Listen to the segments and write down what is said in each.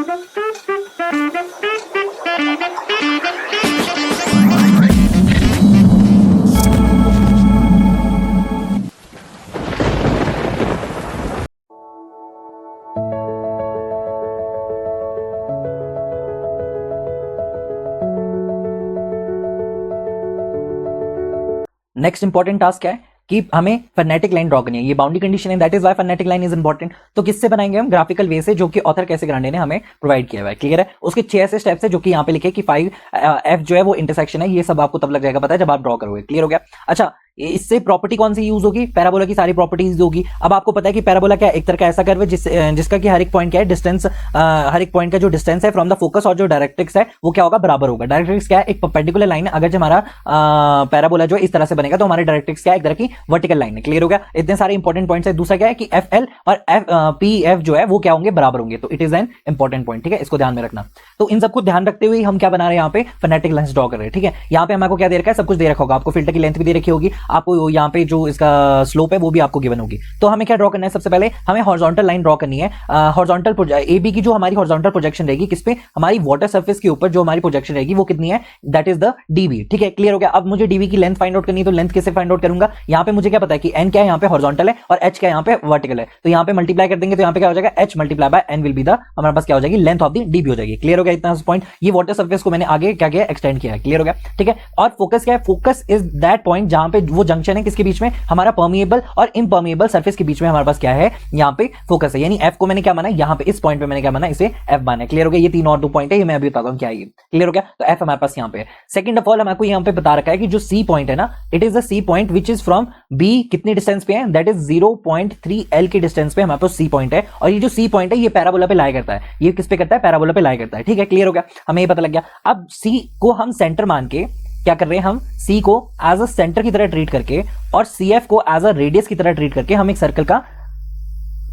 Next important task क्या है कि हमें फर्नेटिक लाइन ड्रॉ करनी है। ये बाउंड्री कंडीशन है, that is why phreatic line is important. तो किससे बनाएंगे हम? ग्राफिकल वे से, जो कि ऑथर कैसे ग्रांडे ने हमें प्रोवाइड किया हुआ है। क्लियर है? उसके 6 ऐसे स्टेप्स है जो कि यहाँ पे लिखे कि 5 F जो है वो इंटरसेक्शन है। ये सब आपको तब लग जाएगा पता है जब आप ड्रॉ करोगे। क्लियर हो गया? अच्छा, इससे प्रॉपर्टी कौन सी यूज होगी? पैराबोला की सारी प्रॉपर्टीज होगी। अब आपको पता है कि पैराबोला क्या एक तरह का ऐसा कर्व है जिसका कि हर एक पॉइंट क्या है, डिस्टेंस, हर एक पॉइंट का जो डिस्टेंस है फ्रॉम द फोकस और जो डायरेक्ट्रिक्स है वो क्या होगा? बराबर होगा। डायरेक्ट्रिक्स क्या है? एक परपेंडिकुलर लाइन है। अगर जो हमारा पैराबोला जो इस तरह से बनेगा तो हमारे डायरेक्ट्रिक्स क्या है? एक तरह की वर्टिकल लाइन है। क्लियर हो गया? इतने सारे इंपॉर्टेंट पॉइंट्स है। दूसरा क्या है कि एफ एल और पी एफ जो है वो क्या होंगे? बराबर होंगे। तो it is an important point. ठीक है, इसको ध्यान में रखना। तो इन सबको ध्यान रखते हुए हम क्या बना रहे हैं? यहाँ पे फर्नेटिक लाइंस ड्रॉ कर रहे हैं। ठीक है, यहाँ पे हमको क्या दे रखा है? सब कुछ दे रखा होगा आपको। फिल्टर की लेंथ भी दे रखी होगी आपको। यहाँ पे जो इसका स्लोप है वो भी आपको गिवन होगी। तो हमें क्या ड्रॉ करना है? सबसे पहले हमें हॉरिजॉन्टल लाइन ड्रॉ करनी है। हॉरिजॉन्टल एबी की जो हमारी हॉरिजॉन्टल प्रोजेक्शन रहेगी किस पे? हमारी वाटर सरफेस के ऊपर जो हमारी प्रोजेक्शन रहेगी वो कितनी है? That is the dB. ठीक है, क्लियर हो गया? अब मुझे डीबी की लेंथ फाइंड आउट करनी है, तो लेंथ कैसे फाइंड आउट करूंगा? यहाँ पे मुझे क्या पता है कि एन क्या है? यहाँ पे हॉरिजॉन्टल है और एच क्या है? यहाँ पे वर्टिकल है। तो यहाँ पे मल्टीप्लाई कर देंगे तो यहाँ पे क्या हो जाएगा? H multiply by N will be the, हमारे पास क्या हो जाएगी? लेंथ ऑफ द डीबी हो जाएगी। क्लियर हो गया इतना पॉइंट? ये वाटर सरफेस को मैंने आगे क्या किया? एक्सटेंड किया है। क्लियर हो गया? ठीक है, और फोकस क्या है? फोकस इज दैट पॉइंट जहां पे वो जंक्शन है किसके बीच में? हमारा परमिएबल और इम्परमिएबल सरफेस के बीच में हमारे पास क्या है? यहाँ पे फोकस है। यानी एफ को मैंने क्या माना? यहाँ पे इस पॉइंट पे मैंने क्या माना? इसे एफ माना है। क्लियर हो गया? ये 3 और 2 पॉइंट है, ये मैं अभी बताता हूँ क्या है ये। क्लियर हो गया? तो एफ हमारे पास यहाँ पे है। सेकंड ऑफ ऑल हमको यहाँ पे बता रखा है कि जो सी पॉइंट है ना, it is the C point which is from B कितनी डिस्टेंस पे है? दैट इज 0.3 एल की डिस्टेंस पे हमारे पास सी पॉइंट है। और ये जो सी पॉइंट है ये पैराबोला पे लाई करता है। ये किस पे करता है? पैराबोला पे लाई करता है। ठीक है, क्लियर हो गया? हमें ये पता लग गया। अब सी को हम सेंटर मान के क्या कर रहे हैं? हम सी को एज अ सेंटर की तरह ट्रीट करके और सी एफ को एज अ रेडियस की तरह ट्रीट करके हम एक सर्कल का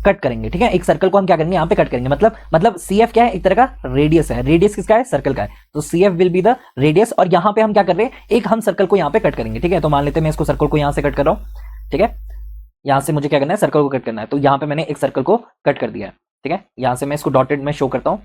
कट करेंगे। ठीक है, एक सर्कल को हम क्या करेंगे? यहाँ पे कट करेंगे। मतलब सी एफ क्या है? एक तरह का रेडियस है। रेडियस किसका है? सर्कल का है। तो C F will be the radius. और यहाँ पे हम क्या कर रहे हैं? एक हम सर्कल को यहाँ पे कट करेंगे। ठीक है, तो मान लेते हैं मैं इसको सर्कल को यहाँ से कट कर रहा हूँ। ठीक है, यहाँ से मुझे क्या करना है? सर्कल को कट करना है। तो यहाँ पे मैंने एक सर्कल को कट कर दिया है। ठीक है, यहाँ से मैं इसको डॉटेड में शो करता हूँ।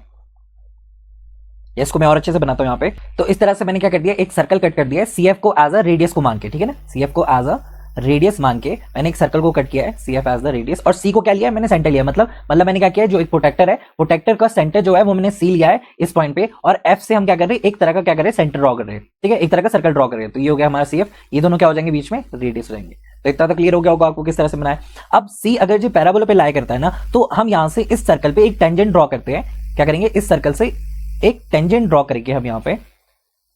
इसको मैं और अच्छे से बनाता हूं यहाँ पे। तो इस तरह से मैंने क्या कर दिया? एक सर्कल कट कर दिया है सी एफ को एज अ रेडियस को मान के। ठीक है ना, सी एफ को एज अ रेडियस मान के मैंने एक सर्कल को कट किया है, C F as the radius. और सी को क्या लिया है? मैंने सेंटर लिया। मतलब मैंने क्या किया है? जो एक प्रोटेक्टर है, प्रोटेक्टर का सेंटर जो है वो मैंने सी लिया है इस पॉइंट पे। और एफ से हम क्या कर रहे हैं? एक तरह का क्या कर रहे हैं? सेंटर ड्रॉ कर रहे हैं। ठीक है, एक तरह का सर्कल ड्रॉ कर रहे हैं। तो ये हो गया हमारा सी एफ। ये दोनों क्या हो जाएंगे? बीच में रेडियस हो जाएंगे। तो इतना तो क्लियर हो गया होगा आपको किस तरह से बनाया। अब सी अगर जो पैराबोला पे लाई करता है ना, तो हम यहां से इस सर्कल पे एक टेंजेंट ड्रॉ करते हैं। क्या करेंगे? इस सर्कल से एक टेंजेंट ड्रॉ करेंगे हम यहाँ पे।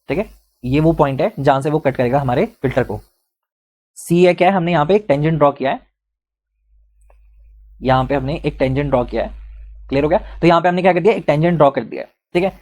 ठीक है, ये वो पॉइंट है जहां से वो कट करेगा हमारे फिल्टर को। सी है क्या है? हमने यहाँ पे एक टेंजेंट ड्रॉ किया है। यहाँ पे हमने एक टेंजेंट ड्रॉ किया है। क्लियर हो गया? तो यहाँ पे हमने क्या कर दिया? एक टेंजेंट ड्रॉ कर दिया है। ठीक है,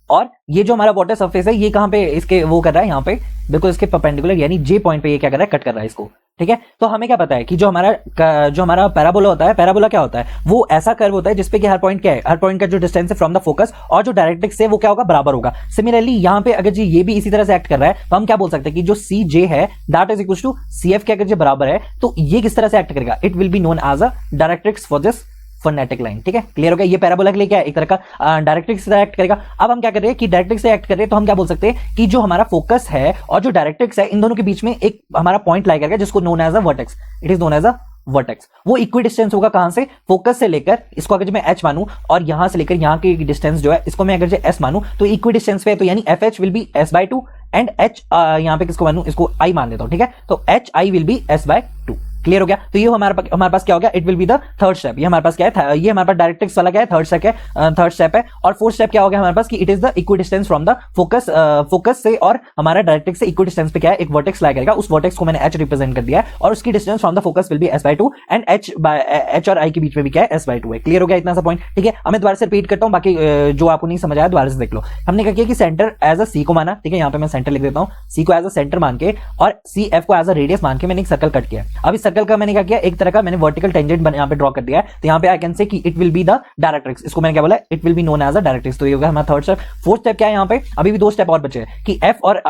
और ये जो हमारा वाटर सरफेस है ये कहां पे इसके वो कर रहा है? यहाँ पे बिल्कुल इसके परपेंडिकुलर, यानी जे पॉइंट पे ये क्या कर रहा है? कट कर रहा है इसको। ठीक है, तो हमें क्या पता है कि जो हमारा पैराबोला होता है, पैराबोला क्या होता है? वो ऐसा कर्व होता है जिसपे कि हर पॉइंट क्या है? हर पॉइंट का जो डिस्टेंस है फ्रॉम द फोकस और जो डायरेक्ट्रिक्स है वो क्या होगा? बराबर होगा। सिमिलरली यहाँ पे अगर जी ये भी इसी तरह से एक्ट कर रहा है तो हम क्या बोल सकते हैं कि जो सी जे है that is equal to C F के अगर जो बराबर है तो ये किस तरह से एक्ट करेगा? It will be known as a directrix for this phreatic line. ठीक है, क्लियर हो गया? ये पैराबोला के लिए क्या है? एक तरह का डायरेक्ट्रिक्स से एक्ट करेगा। अब हम क्या कर रहे हैं कि डायरेक्ट्रिक्स से एक्ट कर रहे हैं, तो हम क्या बोल सकते हैं कि जो हमारा फोकस है और जो डायरेक्ट्रिक्स है इन दोनों के बीच में एक हमारा पॉइंट लाई करेगा जिसको known as a vertex. It is known as a vertex. वो इक्वी डिस्टेंस होगा कहां से? फोकस से लेकर, इसको अगर मैं एच मानूं और यहां से लेकर यहां की डिस्टेंस जो है इसको मैं अगर एस मानूं तो इक्वी डिस्टेंस पे है। तो यानी F H will be S by 2 and H यहां पे किसको मानूं? इसको आई मान लेता हूं। ठीक है, तो H I will be S by 2। Clear हो गया? तो ये हमारे पास क्या हो गया? It will be the third step. ये हमारे पास क्या है? ये हमारे पास डायरेक्ट्रिक्स वाला क्या है? थर्ड स्टेप है। और फोर्थ स्टेप क्या हो गया हमारे पास? कि it is the equi distance from the focus से और हमारा डायरेक्ट्रिक्स से इक्वी डिस्टेंस पे क्या है? एक वर्टेक्स लाई करेगा। उस वर्टेक्स को मैंने एच रिप्रेजेंट कर दिया है और उसकी distance from the focus will be S by 2 and H और आई के बीच में भी क्या है? एस बाय 2 है। क्लियर हो गया इतना सा पॉइंट? ठीक है, मैं दोबारा से रिपीट करता हूं, बाकी जो आपको नहीं समझ आया दोबारा से देख लो। हमने क्या किया कि सेंटर एज अ सी को माना। ठीक है, यहाँ पे मैं सेंटर लिख देता हूं। सी को एज अ सेंटर मान के और सी एफ को एज अ रेडियस मान के मैंने एक सर्कल कट किया। अब इस सर्कल सर्कल का मैंने क्या किया, एक तरह का मैंने वर्टिकल टेंजेंट यहाँ पे ड्रॉ कर दिया है, तो यहाँ पे आई कैन से कि it will be the directrix, इसको मैंने क्या बोला, it will be known as a directrix. तो ये होगा हमारा थर्ड स्टेप। फोर्थ स्टेप क्या है, यहाँ पे अभी भी 2 स्टेप और बचे हैं कि एफ और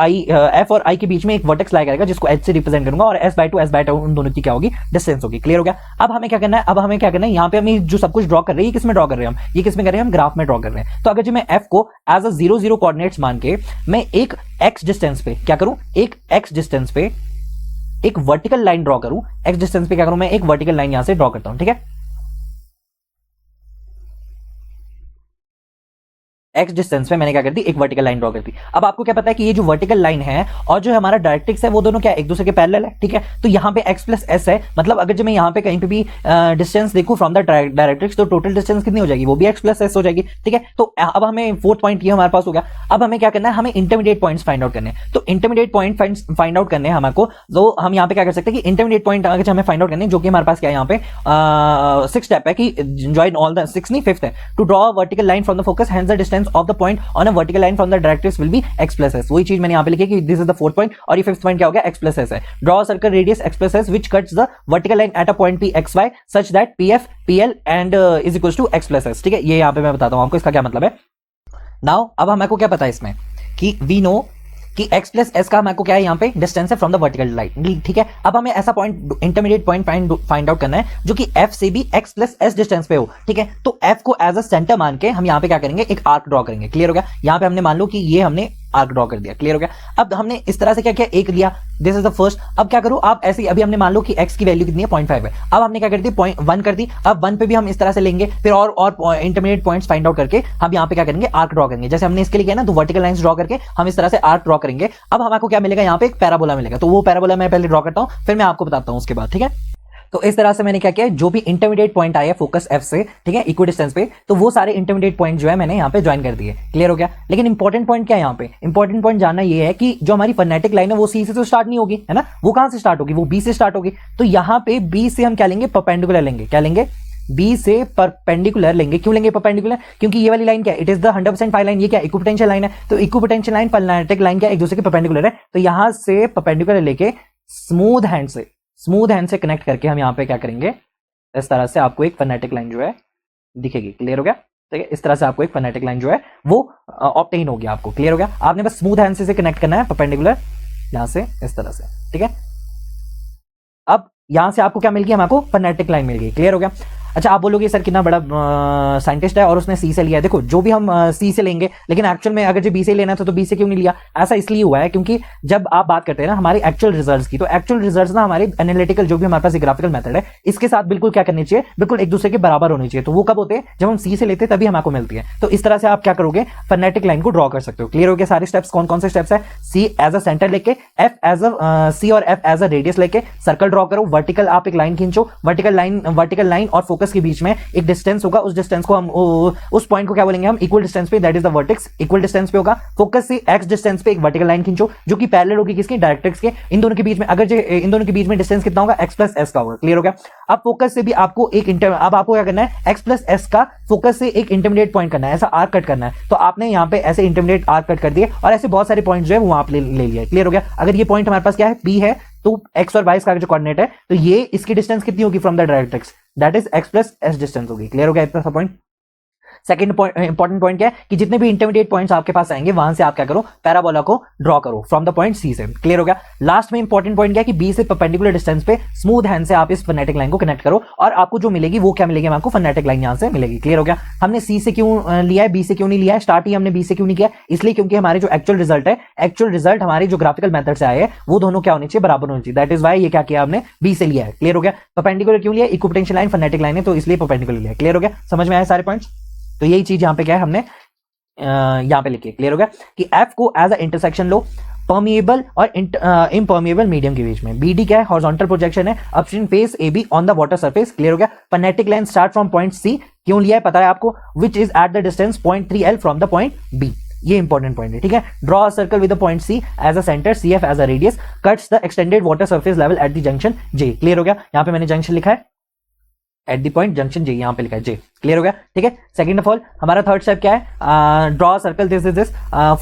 आई के बीच में एक वर्टेक्स लाई करेगा जिसको एच से रिप्रेजेंट करूंगा, और S/2 उन दोनों की क्या होगी, डिस्टेंस होगी। क्लियर हो गया। अब हमें क्या करना है, अब हमें क्या करना है, यहाँ पे हमें जो सब कुछ ड्रॉ कर रहे हैं, किसमें ड्रॉ कर रहे हैं हम, ये किसमें कर रहे हैं, हम ग्राफ में ड्रॉ कर रहे हैं। तो अगर जो मैं एफ को एज अ 0 0 कोऑर्डिनेट्स मान के मैं एक एक्स डिस्टेंस पे क्या करूं, एक एक्स डिस्टेंस पे एक वर्टिकल लाइन ड्रॉ करूं, एक्स डिस्टेंस पे क्या करूं, मैं एक वर्टिकल लाइन यहां से ड्रॉ करता हूं, ठीक है। एक्स डिस्टेंस पे मैंने क्या कर दी, एक वर्टिकल लाइन ड्रॉ कर दी। अब आपको क्या पता है कि ये जो वर्टिकल लाइन है और जो हमारा डायरेक्ट्रिक्स है वो दोनों क्या एक दूसरे के पैरेलल है, ठीक है। तो यहाँ पे x प्लस एस है, मतलब अगर जो मैं यहाँ पे कहीं पे भी डिस्टेंस देखूं फ्रॉम द डायरेक्ट्रिक्स तो टोटल डिस्टेंस कितनी हो जाएगी, वो भी x प्लस एस हो जाएगी, ठीक है। तो अब हमें फोर्थ पॉइंट ये हमारे पास हो गया। अब हमें क्या करना है, हमें इंटरमीडिएट पॉइंट्स फाइंड आउट करने हैं। तो इंटरमीडिएट पॉइंट फाइंड आउट करने हैं हमको, तो हम यहाँ पे क्या कर सकते हैं कि इंटरमीडिएट पॉइंट अगर हमें फाइंड आउट करने, जो कि हमारे पास क्या है यहाँ पे 6 स्टेप है कि जॉइन ऑल द 6 नहीं 5th है, to draw a vertical line from the focus, hence the distance of the point on a vertical line from the directrix will be x plus S. वही चीज मैंने यहाँ पे लिखी कि this is the fourth point, और ये fifth point क्या हो गया, x प्लस एस है। Draw circle radius x plus S which cuts the vertical line at a point p x y such that pf pl and is equals to x plus S, ठीक है। ये यहाँ पे मैं बताता हूँ आपको इसका क्या मतलब है। नाउ अब हमको क्या पता है इसमें कि वी नो कि x प्लस एस का हमको क्या है यहाँ पे डिस्टेंस है फ्रॉम द वर्टिकल लाइन, ठीक है। अब हमें ऐसा point intermediate point find out करना है जो कि f से भी x प्लस एस डिस्टेंस पे हो, ठीक है। तो f को एज अ सेंटर मान के हम यहाँ पे क्या करेंगे, एक आर्क ड्रॉ करेंगे। क्लियर हो गया। यहाँ पे हमने मान लो कि ये हमने आर्क ड्रॉ कर दिया। क्लियर हो गया। अब हमने इस तरह से क्या किया, एक लिया, दिस इज द फर्स्ट। अब क्या करूं, आप ऐसे अभी हमने मान लो कि x की वैल्यू कितनी है 0.5 है। अब हमने क्या कर दी 0.1 कर दी। अब 1 पे भी हम इस तरह से लेंगे, फिर और इंटरमीडिएट पॉइंट्स फाइंड आउट करके हम यहाँ पे क्या करेंगे, आर्क ड्रॉ करेंगे। जैसे हमने इसके लिए किया ना, तो वर्टिकल लाइंस ड्रॉ करके हम इस तरह से आर्क ड्रॉ करेंगे। अब हमको क्या मिलेगा, यहाँ पे एक पैराबोला मिलेगा। तो वो पैराबोला मैं पहले ड्रॉ करता हूँ, फिर मैं आपको बताता हूँ उसके बाद, ठीक है। तो इस तरह से मैंने क्या किया, जो भी इंटरमीडिएट पॉइंट आया फोकस एफ से, ठीक है, इक्वी डिस्टेंस पे, तो वो सारे इंटरमीडिएट पॉइंट जो है मैंने यहाँ पे ज्वाइन कर दिए। क्लियर हो गया। लेकिन इंपॉर्टेंट पॉइंट क्या है यहाँ पे, इंपॉर्टेंट पॉइंट जानना ये है कि जो हमारी फर्नेटिक लाइन है वो सी से तो स्टार्ट नहीं होगी, है ना, वो कहां से स्टार्ट होगी, वो बी से स्टार्ट होगी। तो यहाँ पे बी से हम क्या लेंगे, परपेंडिकुलर लेंगे। क्या लेंगे, बी से परपेंडिकुलर लेंगे। क्यों लेंगे परपेंडिकुलर, क्योंकि ये वाली लाइन क्या है, it is the 100% phi line. ये क्या इक्विपोटेंशियल लाइन है, तो इक्विपोटेंशियल लाइन फर्नेटिक लाइन क्या एक दूसरे के परपेंडिकुलर है। तो यहां से परपेंडिकुलर लेके स्मूथ हैंड से कनेक्ट करके हम यहाँ पे क्या करेंगे, इस तरह से आपको एक फर्नेटिक लाइन जो है दिखेगी। क्लियर हो गया। ठीक है, इस तरह से आपको एक फर्नेटिक लाइन जो है वो ऑब्टेन हो गया आपको। क्लियर हो गया। आपने बस स्मूथ हैंड से कनेक्ट करना है परपेंडिकुलर, यहां से इस तरह से, ठीक है। अब यहां से आपको क्या मिल गया, हमको फर्नेटिक लाइन मिल गई। क्लियर हो गया। अच्छा, आप बोलोगे सर कितना बड़ा साइंटिस्ट है और उसने सी से लिया है। देखो, जो भी हम सी से लेंगे, लेकिन एक्चुअल में अगर जो बी से लेना था तो बी से क्यों नहीं लिया, ऐसा इसलिए हुआ है क्योंकि जब आप बात करते हैं ना हमारे एक्चुअल रिजल्ट्स की, तो एक्चुअल रिजल्ट्स ना हमारे एनालिटिकल जो भी हमारे पास ग्राफिकल मेथड है इसके साथ बिल्कुल क्या करनी चाहिए, बिल्कुल एक दूसरे के बराबर होनी चाहिए। तो वो कब होते हैं, जब हम सी से लेते हैं तभी हमको मिलती है। तो इस तरह से आप क्या करोगे, फर्नेटिक लाइन को ड्रॉ कर सकते हो। क्लियर हो गया। सारे स्टेप्स कौन कौन से स्टेप्स है, सी एज अ सेंटर लेके, एफ एज अ सी और एफ एज अ रेडियस लेके सर्कल ड्रॉ करो, वर्टिकल आप एक लाइन खींचो, वर्टिकल लाइन और फोकस के बीच में एक डिस्टेंस होगा, उस डिस्टेंस को हम उस पॉइंट को क्या बोलेंगे हम, इक्वल डिस्टेंस पे, that is the vertex. Equal distance पे होगा, फोकस से एक्स डिस्टेंस पे एक वर्टिकल लाइन खींचो जो कि पैरेलल होगी किसके, डायरेक्ट्रिक्स के। इन दोनों के बीच में अगर इन दोनों के बीच में डिस्टेंस कितना होगा, एक्स प्लस एस का होगा। क्लियर हो गया। अब फोकस से भी आपको अब आपको क्या करना है, एक्स प्लस एस का फोकस से एक इंटरमीडिएट पॉइंट करना है, ऐसा आर्क कट करना है। तो आपने यहाँ पे ऐसे इंटरमीडिएट आर्क कट कर दिए और ऐसे बहुत सारे पॉइंट जो है वो आप ले लिया। क्लियर हो गया। अगर ये पॉइंट हमारे पास क्या है, पी है, तो एक्स और वाई का जो कोऑर्डिनेट है, तो ये इसकी डिस्टेंस कितनी होगी from the directrix, that is x plus S distance होगी। क्लियर हो गया इतना सा पॉइंट। सेकंड इंपॉर्टेंट पॉइंट क्या है कि जितने भी इंटरमीडिएट पॉइंट्स आपके पास आएंगे वहां से आप क्या करो, पैराबोला को ड्रॉ करो फ्रॉम द पॉइंट सी से। क्लियर हो गया। लास्ट में इंपॉर्टेंट पॉइंट क्या है कि बी से परपेंडिकुलर डिस्टेंस पे स्मूथ हैंड से आप इस फर्नेटिक लाइन को कनेक्ट करो और आपको जो मिलेगी वो क्या मिलेगी, आपको फर्नेटिक लाइन यहां से मिलेगी। क्लियर हो गया। हमने सी से क्यों लिया है, बी से क्यों नहीं लिया है, स्टार्ट ही हमने बी से क्यों नहीं किया, इसलिए क्योंकि हमारे जो एक्चुअल रिजल्ट है, एक्चुअल रिजल्ट हमारे जो ग्राफिकल मेथड से आए हैं वो दोनों क्या होने चाहिए, बराबर होने चाहिए। दैट इज वाई ये क्या किया हमने, बी से लिया है। क्लियर हो गया। परपेंडिकुलर क्यों लिया, इक्विपोटेंशियल लाइन फर्नेटिक लाइन है तो इसलिए परपेंडिकुलर लिया। क्लियर हो गया। समझ में आया सारे पॉइंट्स। तो यही चीज यहां पे क्या है, हमने यहां पे लिखी। क्लियर हो गया कि एफ को as a intersection low permeable और इम्परमिएबल मीडियम के बीच में। बीडी क्या है, हॉरिजॉन्टल प्रोजेक्शन है upstream face AB on the water surface. Clear हो गया। Phreatic line start from point C, क्यों लिया है पता है आपको, which is at the distance 0.3L from the point B. ये इंपॉर्टेंट पॉइंट है। ठीक है। Draw a circle with the point C as a centre, C F as a radius, cuts the extended water surface level at the junction J. Clear हो गया। यहां पे मैंने junction लिखा है, at the point junction J, यहाँ पे लिखा है जे, क्लियर हो गया, ठीक है। सेकंड ऑफ ऑल हमारा थर्ड स्टेप क्या है, draw circle this is this.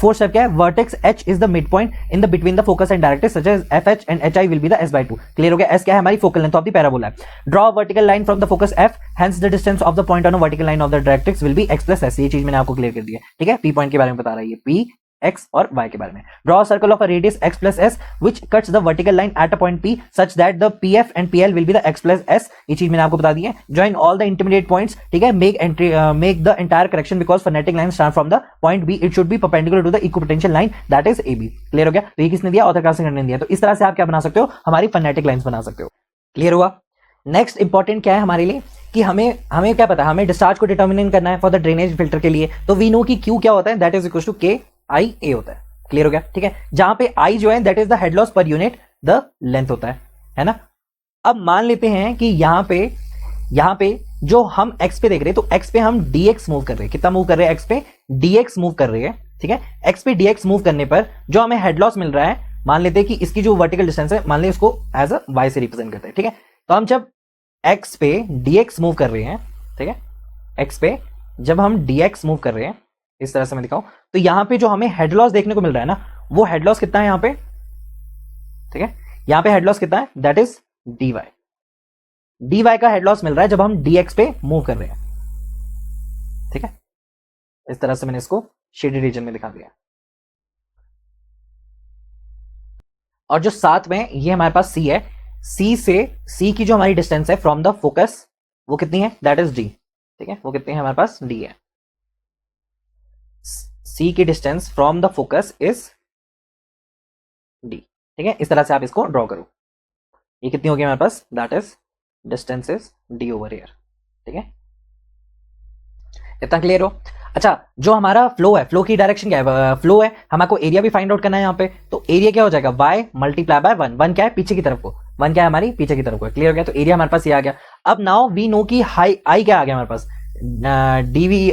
Fourth step क्या है, vertex H is the mid point in the between the focus and directrix such as F H and H I will be the s/2, clear हो गया। S क्या है, हमारी focal length of the parabola है। Draw vertical line from the focus F, hence the distance of the point on a vertical line of the directrix will be x + s, ये चीज मैंने आपको क्लियर कर दी है, ठीक है। पी पॉइंट के बारे में बता रहा है ये, पी एक्स और वाई के बारे में। Draw circle of a radius x + s which cuts the vertical line at a point P such that the PF and PL will be the x + s, ये चीज मैंने आपको बता दी है। Join all the intermediate points, ठीक है। Make the entire correction because phonetic line start from the point B, it should be perpendicular to the equipotential line that is AB, clear हो गया। तो ये किसने दिया, ऑथर क्लासिक ने दिया। तो इस तरह से आप क्या बना सकते हो, हमारी phonetic लाइंस बना सकते हो, क्लियर हुआ। नेक्स्ट इंपॉर्टेंट क्या है हमारे लिए कि हमें क्या पता है, हमें डिस्चार्ज को डिटर्मिनेट करना है फॉर द ड्रेनेज फिल्टर के लिए। तो वी नो कि Q क्या होता है, that is equal to KIA होता है, क्लियर हो गया, ठीक है। जहां पे I जो है that is the head loss per unit the length होता है ना। अब मान लेते हैं कि यहां पे जो हम x पे देख रहे हैं, तो x पे हम dx मूव कर रहे हैं। कितना मूव कर रहे हैं, x पे dx मूव कर रहे हैं, ठीक है। x पे dx मूव करने पर जो हमें हेड लॉस मिल रहा है, मान लेते हैं कि इसकी जो वर्टिकल डिस्टेंस है, मान लें इसको एज अ y से रिप्रेजेंट करते हैं, ठीक है। तो हम जब x पे dx मूव कर रहे हैं, ठीक है, x पे जब हम dx मूव कर रहे हैं, इस तरह से मैं दिखाऊं, तो यहां पे जो हमें हेड लॉस देखने को मिल रहा है ना, वो हेड लॉस कितना है यहां पे, ठीक है। यहां पे हेड लॉस कितना है, दैट इज dy का हेड लॉस मिल रहा है जब हम dx पे मूव कर रहे हैं, ठीक है। इस तरह से मैंने इसको शेडेड रीजन में दिखा दिया। और जो साथ में ये हमारे पास c है, c की जो हमारी डिस्टेंस है फ्रॉम द फोकस, वो कितनी है, दैट इज d, ठीक है। वो कितनी है हमारे पास, d है। c की distance from the focus is d, ठीक है। इस तरह से आप इसको ड्रॉ करो। ये कितनी होगी हमारे पास, that is distance is d over air, ठीक है। इतना क्लियर हो। अच्छा, जो हमारा फ्लो है, फ्लो की डायरेक्शन क्या है, फ्लो है, हमको एरिया भी फाइंड आउट करना है यहाँ पे। तो एरिया क्या हो जाएगा, y मल्टीप्लाई बाय 1, 1 क्या है, पीछे की तरफ को, 1 क्या है हमारी पीछे की तरफ को, क्लियर हो गया। तो एरिया हमारे पास ये आ गया। अब नाउ वी नो की आई क्या आ गया हमारे पास, dy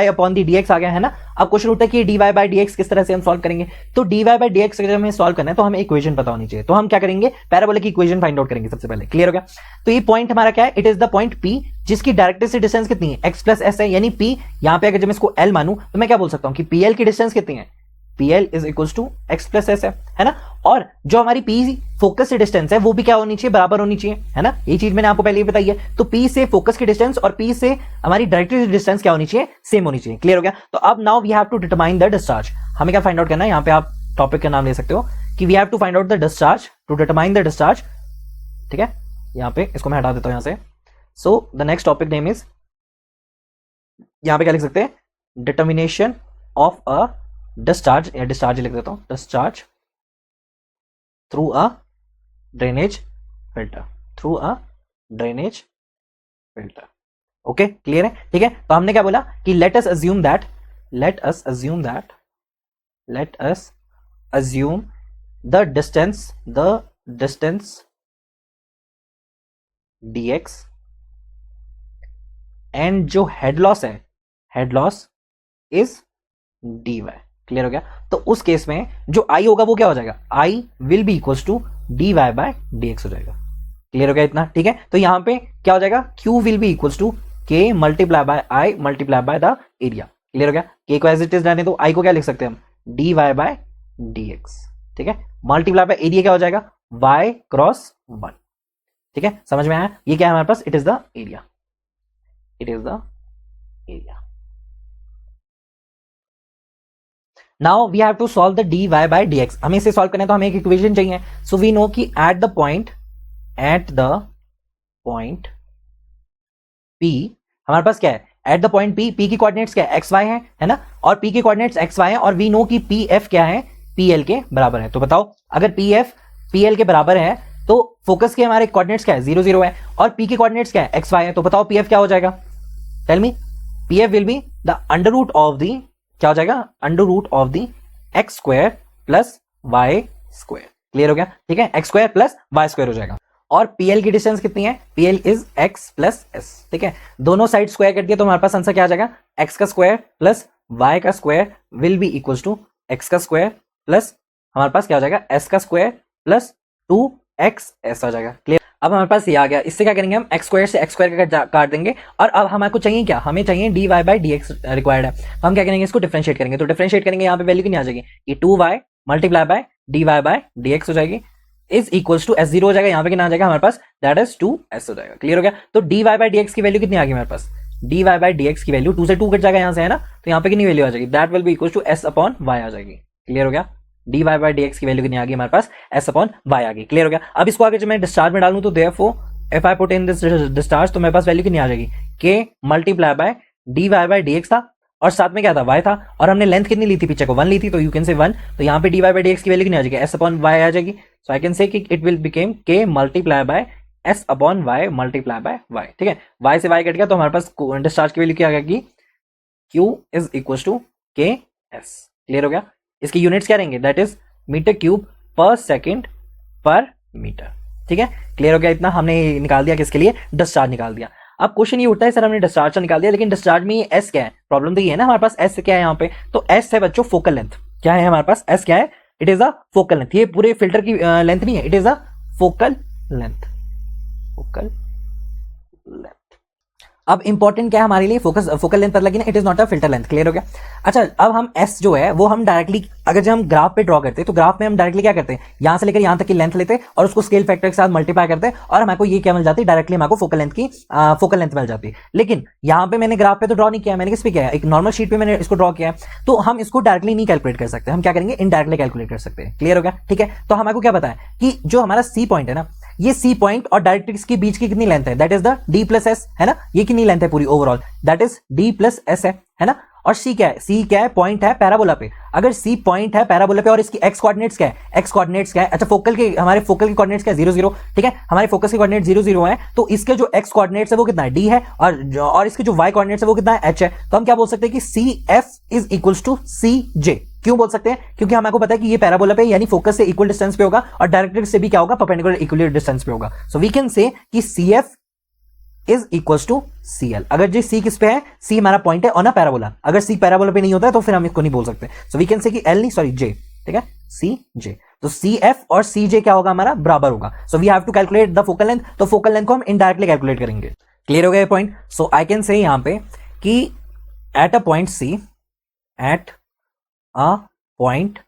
अपॉन दी dx आ गया है ना। अब क्वेश्चन उठता है कि dy बाय dx किस तरह से हम सॉल्व करेंगे। तो dy बाय dx अगर हमें सॉल्व करना है तो हमें इक्वेशन पता होनी चाहिए। तो हम क्या करेंगे, पैराबोलिक की इक्वेशन फाइंड आउट करेंगे सबसे पहले, क्लियर हो गया। तो ये पॉइंट हमारा क्या है, it is the point P जिसकी डायरेक्ट्रिक्स से डिस्टेंस कितनी है, x + s है, यानी P यहां पे अगर जब मैं इसको L मानूं तो मैं क्या बोल सकता हूं कि PL की डिस्टेंस कितनी है, PL is equal to x + s है ना। और जो हमारी P फोकस से डिस्टेंस है वो भी क्या होनी चाहिए, बराबर होनी चाहिए, है ना। ये चीज मैंने आपको पहले ही बताई है। तो P से फोकस की डिस्टेंस और P से हमारी डायरेक्ट्रिक्स डिस्टेंस क्या होनी चाहिए, सेम होनी चाहिए, क्लियर हो गया। तो अब now we have to determine the discharge. हमें क्या फाइंड आउट करना है, यहाँ पे आप टॉपिक का नाम ले सकते हो कि we have to find out the discharge, to determine the discharge, ठीक है। यहाँ पे इसको मैं हटा देता हूं यहाँ से। So the next topic name is, यहाँ पे क्या लिख सकते हैं, डिटर्मिनेशन ऑफ अ डिस्चार्ज, या डिस्चार्ज लिख देता हूं, discharge through a drainage filter, through a drainage filter. Okay, clear है, ठीक है। तो हमने क्या बोला कि let us assume that the distance dx and जो हेड लॉस है, head loss is dy, clear हो गया। तो उस केस में जो I होगा वो क्या हो जाएगा, I will be equal to dy by dx हो जाएगा, क्लियर हो गया इतना, ठीक है। तो यहां पे क्या हो जाएगा, Q will be equal to K multiply by I multiply by the area, clear हो गया। K को एज इट इज रहने दो, I को क्या लिख सकते हैं हम, dy बाय dx, ठीक है। मल्टीप्लाई बाय एरिया क्या हो जाएगा, y क्रॉस 1, ठीक है। समझ में आया, ये क्या है हमारे पास, it is the area, it is the area. Now we have to solve the dy by dx। हमें इसे सॉल्व करना है तो हमें एक इक्वेशन चाहिए। सो वी नो कि एट द पॉइंट P हमारे पास क्या है, एट द पॉइंट P की कोऑर्डिनेट्स क्या है, xy है ना। और P की कोऑर्डिनेट्स xy है, और वी नो कि PF क्या है, PL के बराबर है। तो बताओ, अगर PF PL के बराबर है तो फोकस के हमारे कोऑर्डिनेट्स क्या है, 0 0 है, और P की कोऑर्डिनेट्स क्या है, xy है। तो बताओ PF क्या हो जाएगा, tell me. PF will be the under root of the, क्या हो जाएगा, under root of the x square plus y square, clear हो गया, ठीक है। x square plus y square हो जाएगा। और PL की डिस्टेंस कितनी है, PL is x plus s, ठीक है। दोनों साइड स्क्वायर कर दिया तो हमारे पास आंसर क्या आ जाएगा, x का स्क्वायर प्लस y का square will be equal to x का स्क्वायर प्लस हमारे पास क्या हो जाएगा, s का स्क्वायर प्लस 2xs आ जाएगा, क्लियर। अब हमारे पास ये आ गया, इससे क्या करेंगे हम एक्स स्क्वायर से एक्स स्क्वायर का काट देंगे, और अब हमारे को चाहिए क्या, हमें चाहिए dy by D x required है, तो हम क्या करेंगे इसको डिफरेंशिएट करेंगे, तो डिफरेंशिएट करेंगे यहाँ पे वैल्यू कितनी आ जाएगी, ये 2y multiply by dy by dx हो जाएगी, इज इक्वल्स टू s0 हो जाएगा, यहाँ पे कितना आ जाएगा हमारे पास, दैट इज 2s हो जाएगा। क्लियर हो गया। तो dy बाय dx की वैल्यू कितनी आ गई हमारे पास, dy बाय dx की वैल्यू 2 से 2 कट जाएगा यहाँ से, है ना, तो यहाँ पे कितनी वैल्यू आ जाएगी, that will be equals to s upon y आ जाएगी। क्लियर हो गया। dy बाय dx की वैल्यू कितनी आ गई हमारे पास, s अपॉन y आ गई। क्लियर हो गया। अब इसको आगे जब मैं डिस्चार्ज में डालूं तो therefore if I put in this discharge, तो मेरे पास वैल्यू कितनी आ जाएगी, k multiply by dy by dx था, और साथ में क्या था, y था, और हमने लेंथ कितनी ली थी पीछे को, 1 ली थी, तो यू कैन से 1, तो यहाँ पे dy बाय dx की वैल्यू कितनी आ जाएगी, s अपॉन y आ जाएगी। सो आई कैन से कि it will became k multiply bye s upon y multiply by y। ठीक है, y से y कट गया, तो हमारे पास डिस्चार्ज की वैल्यू क्या आ गई, q is equal to k s। Clear हो गया। इसकी यूनिट्स क्या रहेंगे, that is metre cube per second per metre. ठीक है, क्लियर हो गया। इतना हमने निकाल दिया, किसके लिए, डिस्चार्ज निकाल दिया। अब क्वेश्चन ये उठता है सर हमने डिस्चार्ज निकाल दिया, लेकिन डिस्चार्ज में ये एस क्या है, प्रॉब्लम तो ये है ना हमारे पास, एस क्या है यहाँ पे, तो एस है बच्चों फोकल लेंथ। क्या है हमारे पास, एस क्या है, it is a focal length. ये पूरे फिल्टर की लेंथ नहीं है, it is a focal length, focal length. अब इंपॉर्टेंट क्या है हमारे लिए, फोकल लेंथ पता लगी ना, it is not a filter length. Clear हो गया। अच्छा, अब हम एस जो है वो हम डायरेक्टली, अगर जब हम ग्राफ पे ड्रॉ करते हैं तो ग्राफ में हम डायरेक्टली क्या करते हैं, यहां से लेकर यहां तक की लेंथ लेते हैं और उसको स्केल फैक्टर के साथ मल्टीप्लाई करते हैं, और हमारे को ये क्या मिल जाती है, डायरेक्टली हमारे को फोकल लेंथ की फोकल लेंथ मिल जाती है। लेकिन यहाँ पे मैंने ग्राफ पे तो ड्रॉ नहीं किया, मैंने किस पे किया है, एक नॉर्मल शीट पे मैंने इसको ड्रॉ किया है, तो हम इसको डायरेक्टली नहीं कैलकुलेट कर सकते, हम क्या करेंगे, इनडायरेक्टली कैलकुलेट कर सकते हैं। क्लियर हो गया। ठीक है, तो हमारे को क्या पता है कि जो हमारा सी पॉइंट है ना, ये सी पॉइंट और डायरेक्ट्रिक्स के बीच की कितनी लेंथ है, that is the D plus S, है ना, ये कितनी लेंथ है पूरी overall, that is D plus S है ना। और सी क्या है, सी क्या है, पॉइंट है पैराबोला पे। अगर सी पॉइंट है पैराबोला पे और इसकी एक्स कोऑर्डिनेट्स क्या है, एक्स कोऑर्डिनेट्स क्या है, अच्छा फोकल के, हमारे फोकल के कोऑर्डिनेट्स क्या है, 0 0। ठीक है, हमारे फोकस के कोऑर्डिनेट 0 0 है, तो इसके जो एक्स कोऑर्डिनेट्स है वो कितना है, डी है, और इसके जो वाई कोऑर्डिनेट्स है वो कितना है, एच है। तो हम क्या बोल सकते हैं कि C F is equals to C J. क्यों बोल सकते हैं, क्योंकि हमें को पता है कि ये पैराबोला पे यानी फोकस से इक्वल डिस्टेंस पे होगा, और डायरेक्ट्रिक्स से भी क्या होगा, परपेंडिकुलर इक्वल डिस्टेंस पे होगा। सो वी कैन से कि C F is equals to C L. अगर जी सी किस पे है, सी हमारा पॉइंट है ऑन अ पैराबोला, अगर सी पैराबोला पे नहीं होता है तो फिर हम इसको नहीं बोल सकते। सो वी कैन से कि एल नहीं, सॉरी जे। ठीक है, सी जे, तो सी एफ और सी जे क्या होगा हमारा, बराबर होगा। So we have to calculate the focal length, तो फोकल लेंथ को हम इनडायरेक्टली कैलकुलेट करेंगे। क्लियर हो गया ये पॉइंट। सो आई कैन से यहां पे कि at a point C, at a point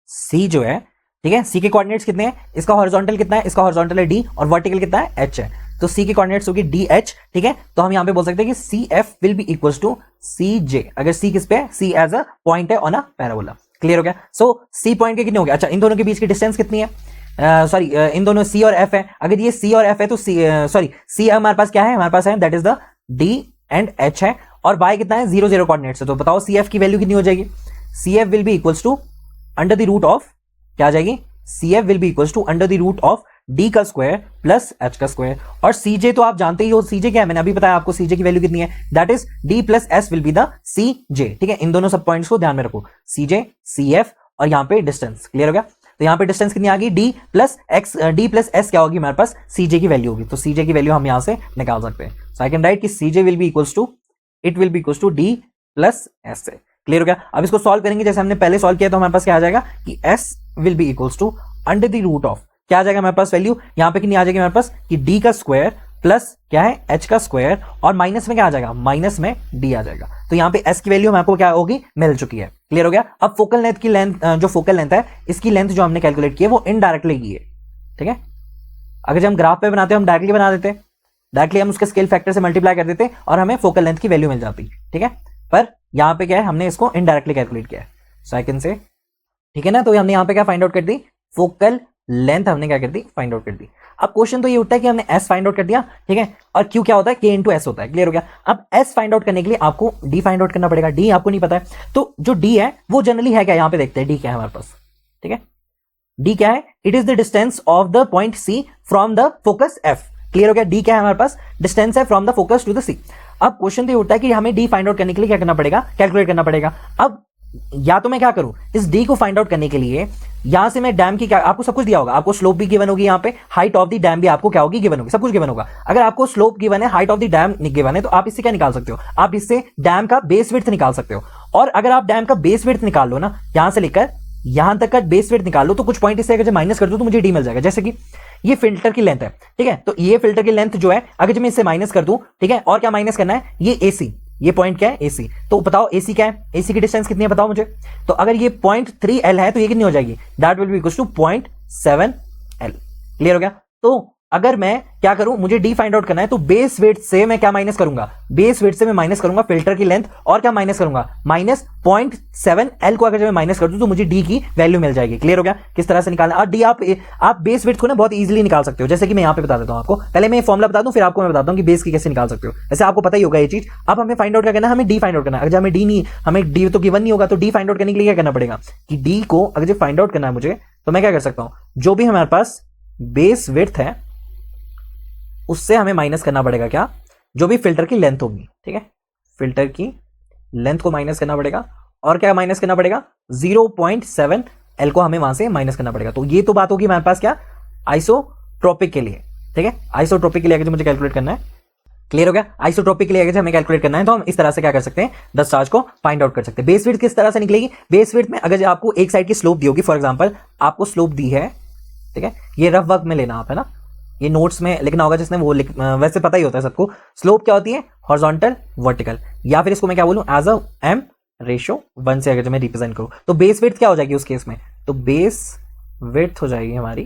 C जो है, ठीक है, सी के कोऑर्डिनेट्स कितने हैं, इसका हॉरिजॉन्टल कितना है, इसका हॉरिजॉन्टल है डी, और वर्टिकल कितना है, एच है, तो सी के कोऑर्डिनेट्स होगी डी एच। ठीक है, तो हम यहां पे बोल सकते हैं कि C F will be equals to C J, अगर सी किस पे है, सी एज अ पॉइंट है ऑन अ पैराबोला। क्लियर हो गया। सो सी पॉइंट के कितने हो गए, अच्छा इन दोनों के बीच की डिस्टेंस कितनी है, सॉरी इन दोनों सी और एफ है, अगर ये सी और एफ है तो सी, सॉरी सी हमारे पास क्या है, हमारे पास है that is the D and H है, और बाय कितना है, 0 0 कोऑर्डिनेट्स है। तो बताओ सी एफ की वैल्यू कितनी हो जाएगी, C F will be equals to under the root of, क्या आ जाएगी, C F will be equals to under the root of D का स्क्वायर प्लस एच का स्क्वायर, और सी जे तो आप जानते ही हो, सी जे क्या है, मैंने अभी बताया आपको सी जे की वैल्यू कितनी है, that is D plus S will be the C J. ठीक है, इन दोनों सब पॉइंट्स को ध्यान में रखो, सी जे, सी एफ, और यहां पे डिस्टेंस। क्लियर हो गया। तो यहां पे डिस्टेंस कितनी आ गई, D plus x, D plus S क्या होगी हमारे पास, सी जे की वैल्यू होगी, तो सी जे की वैल्यू हम यहां से निकाल सकते हैं। सो आई कैन राइट कि C J will be equals to, it will be equals to D plus S से। क्लियर हो गया। अब इसको सॉल्व करेंगे जैसे हमने पहले सॉल्व किया, तो हमारे पास क्या आ जाएगा कि S will be equals to under the root of, क्या आ जाएगा हमारे पास वैल्यू, यहां पे कितनी आ जाएगी हमारे पास कि डी का स्क्वायर प्लस क्या है, एच का स्क्वायर, और माइनस में क्या आ जाएगा, माइनस में डी आ जाएगा। तो यहां पे एस की वैल्यू हमारे को क्या होगी, मिल चुकी है। क्लियर हो गया। अब फोकल लेंथ की लेंथ, जो फोकल लेंथ है, इसकी लेंथ जो हमने कैलकुलेट की है वो इनडायरेक्टली की है। ठीक है, अगर जब हम ग्राफ पे बनाते हैं हम डायरेक्टली बना देते, डायरेक्टली हम उसके स्केल फैक्टर से मल्टीप्लाई कर देते और हमें फोकल लेंथ की वैल्यू मिल जाती। ठीक है, पर यहां पे क्या है, हमने इसको इनडायरेक्टली कैलकुलेट किया है। सो आई कैन से, ठीक है ना, तो हमने यहां पे क्या फाइंड आउट कर दी, फोकल लेंथ हमने क्या कर दी, फाइंड आउट कर दी। अब क्वेश्चन तो ये उठता है कि हमने एस फाइंड आउट कर दिया, ठीक है, और क्यू क्या होता है, के इंटू एस होता है। क्लियर हो गया। अब एस फाइंड आउट करने के लिए आपको डी फाइंड आउट करना पड़ेगा, डी आपको नहीं पता है, तो जो डी है वो जनरली है क्या, यहां पे देखते हैं डी क्या है हमारे पास। ठीक है, डी क्या है, it is the distance of the point C from the focus F. Clear हो गया, डी क्या है हमारे पास, डिस्टेंस है from the focus to the C. अब क्वेश्चन तो ये उठता है कि हमें डी फाइंड आउट करने के लिए क्या करना पड़ेगा, कैलकुलेट करना पड़ेगा। अब या तो मैं क्या करूं, इस डी को फाइंड आउट करने के लिए यहां से मैं डैम की क्या, आपको सब कुछ दिया होगा, आपको स्लोप भी गिवन होगी, यहां पे हाइट ऑफ द डैम भी आपको क्या होगी, गिवन होगी, सब कुछ गिवन होगा। अगर आपको स्लोप गिवन है, height of the dam given है, तो आप इससे क्या निकाल सकते हो, आप इससे डैम का बेस विड्थ निकाल सकते हो। और अगर आप डैम का बेस विड्थ निकाल लो ना, यहां से लेकर यहां तक का बेस विड्थ निकाल लो तो कुछ पॉइंट इससे अगर माइनस कर दो तो मुझे डी मिल जाएगा। जैसे कि ये फिल्टर की लेंथ है, ठीक है, तो ये फिल्टर की लेंथ जो है अगर जब मैं इससे माइनस कर दूं, ठीक है, और क्या माइनस करना है, ये एसी, ये पॉइंट क्या है, एसी। तो बताओ एसी क्या है, एसी की डिस्टेंस कितनी है बताओ मुझे। तो अगर ये 0.3L है तो ये कितनी हो जाएगी, that will be equal to 0.7L। Clear हो गया। तो अगर मैं क्या करूं, मुझे डी फाइंड आउट करना है, तो बेस वेट से मैं क्या माइनस करूंगा, बेस वेट से मैं माइनस करूंगा फिल्टर की लेंथ, और क्या माइनस करूंगा, माइनस 0.7L को अगर जब मैं माइनस कर दूं तो मुझे डी की वैल्यू मिल जाएगी। क्लियर हो गया किस तरह से निकालना। और डी आप बेस वेट को ना बहुत इजीली निकाल सकते हो। जैसे कि मैं यहां पे बता देता हूं आपको, पहले मैं फॉर्मुला बता दूं फिर आपको मैं बताता हूं कि बेस की कैसे निकाल सकते हो। वैसे आपको पता ही होगा ये चीज। अब हमें फाइंड आउट क्या करना है, हमें डी फाइंड आउट करना है। अगर हमें डी नहीं, हमें डी तो गिवन नहीं होगा, तो डी फाइंड आउट करने के लिए क्या करना पड़ेगा कि डी को अगर जो फाइंड आउट करना है मुझे, तो मैं क्या कर सकता हूं, जो भी हमारे पास बेस विड्थ है उससे हमें माइनस करना पड़ेगा क्या, जो भी फिल्टर की लेंथ होगी, ठीक है, फिल्टर की लेंथ को माइनस करना पड़ेगा, और क्या माइनस करना पड़ेगा, 0.7L को हमें वहां से माइनस करना पड़ेगा। तो ये तो बात होगी हमारे पास क्या, आइसोट्रोपिक के लिए, ठीक है, आइसोट्रोपिक के लिए अगर मुझे कैलकुलेट करना है। क्लियर हो गया। आइसोट्रोपिक के लिए अगर हमें कैलकुलेट करना है तो हम इस तरह से क्या कर सकते हैं, द चार्ज को फाइंड आउट कर सकते हैं। बेस विड्थ किस तरह से निकलेगी, बेस विड्थ में अगर आपको एक साइड की स्लोप दी होगी, फॉर एग्जांपल आपको स्लोप दी है, ठीक है, ये रफ वर्क में लेना आप, है ना, ये नोट्स में लिखना होगा जिसने वो वैसे पता ही होता है सबको। स्लोप क्या होती है, हॉरिजॉन्टल वर्टिकल, या फिर इसको मैं क्या बोलूं, एज अ एम रेशियो 1 से अगर मैं रिप्रेजेंट करूं तो बेस विड्थ क्या हो जाएगी उस केस में, तो बेस विड्थ हो जाएगी हमारी,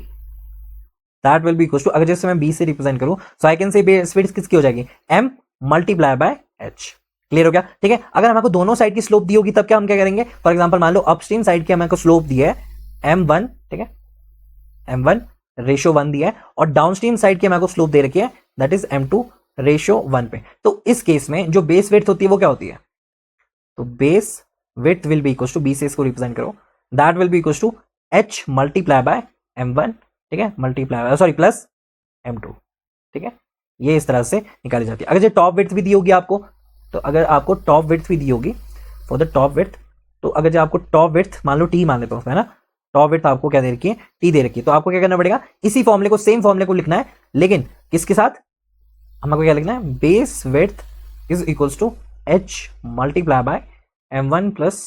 that will be equal to, अगर जैसे मैं बी से रिप्रेजेंट करूं so I can say base width किसकी हो जाएगी, M multiply by H. Clear हो गया, ठीक है। अगर हमको दोनों साइड की स्लोप दी होगी तब क्या हम क्या करेंगे, फॉर एग्जांपल मान लो अपस्ट्रीम साइड की हमको स्लोप दी है m1, ठीक है, m1 रेशियो 1 दिया है, और डाउनस्ट्रीम साइड की हमारे को स्लोप दे रखी है दैट इज m2 रेशियो 1 पे। तो इस केस में जो बेस विड्थ होती है वो क्या होती है, तो base width will be equal to, B से इसको रिप्रेजेंट करो, that will be equal to h multiply by m1, ठीक है, मल्टीप्लाई सॉरी प्लस m2, ठीक है, ये इस तरह से निकाली जाती है। अगर जो टॉप विड्थ भी दी होगी आपको, तो अगर आपको टॉप विड्थ भी दी होगी फॉर द टॉप विड्थ, तो अगर जो आपको टॉप विड्थ मान लो टी मान लेते हो, है ना, टॉप विड्थ आपको क्या दे रखी है, टी दे रखी है, तो आपको क्या करना पड़ेगा, इसी फॉर्मूले को, सेम फॉर्मूले को लिखना है, लेकिन किसके साथ, हमको क्या लिखना है, base width is equals to h multiply by m1 plus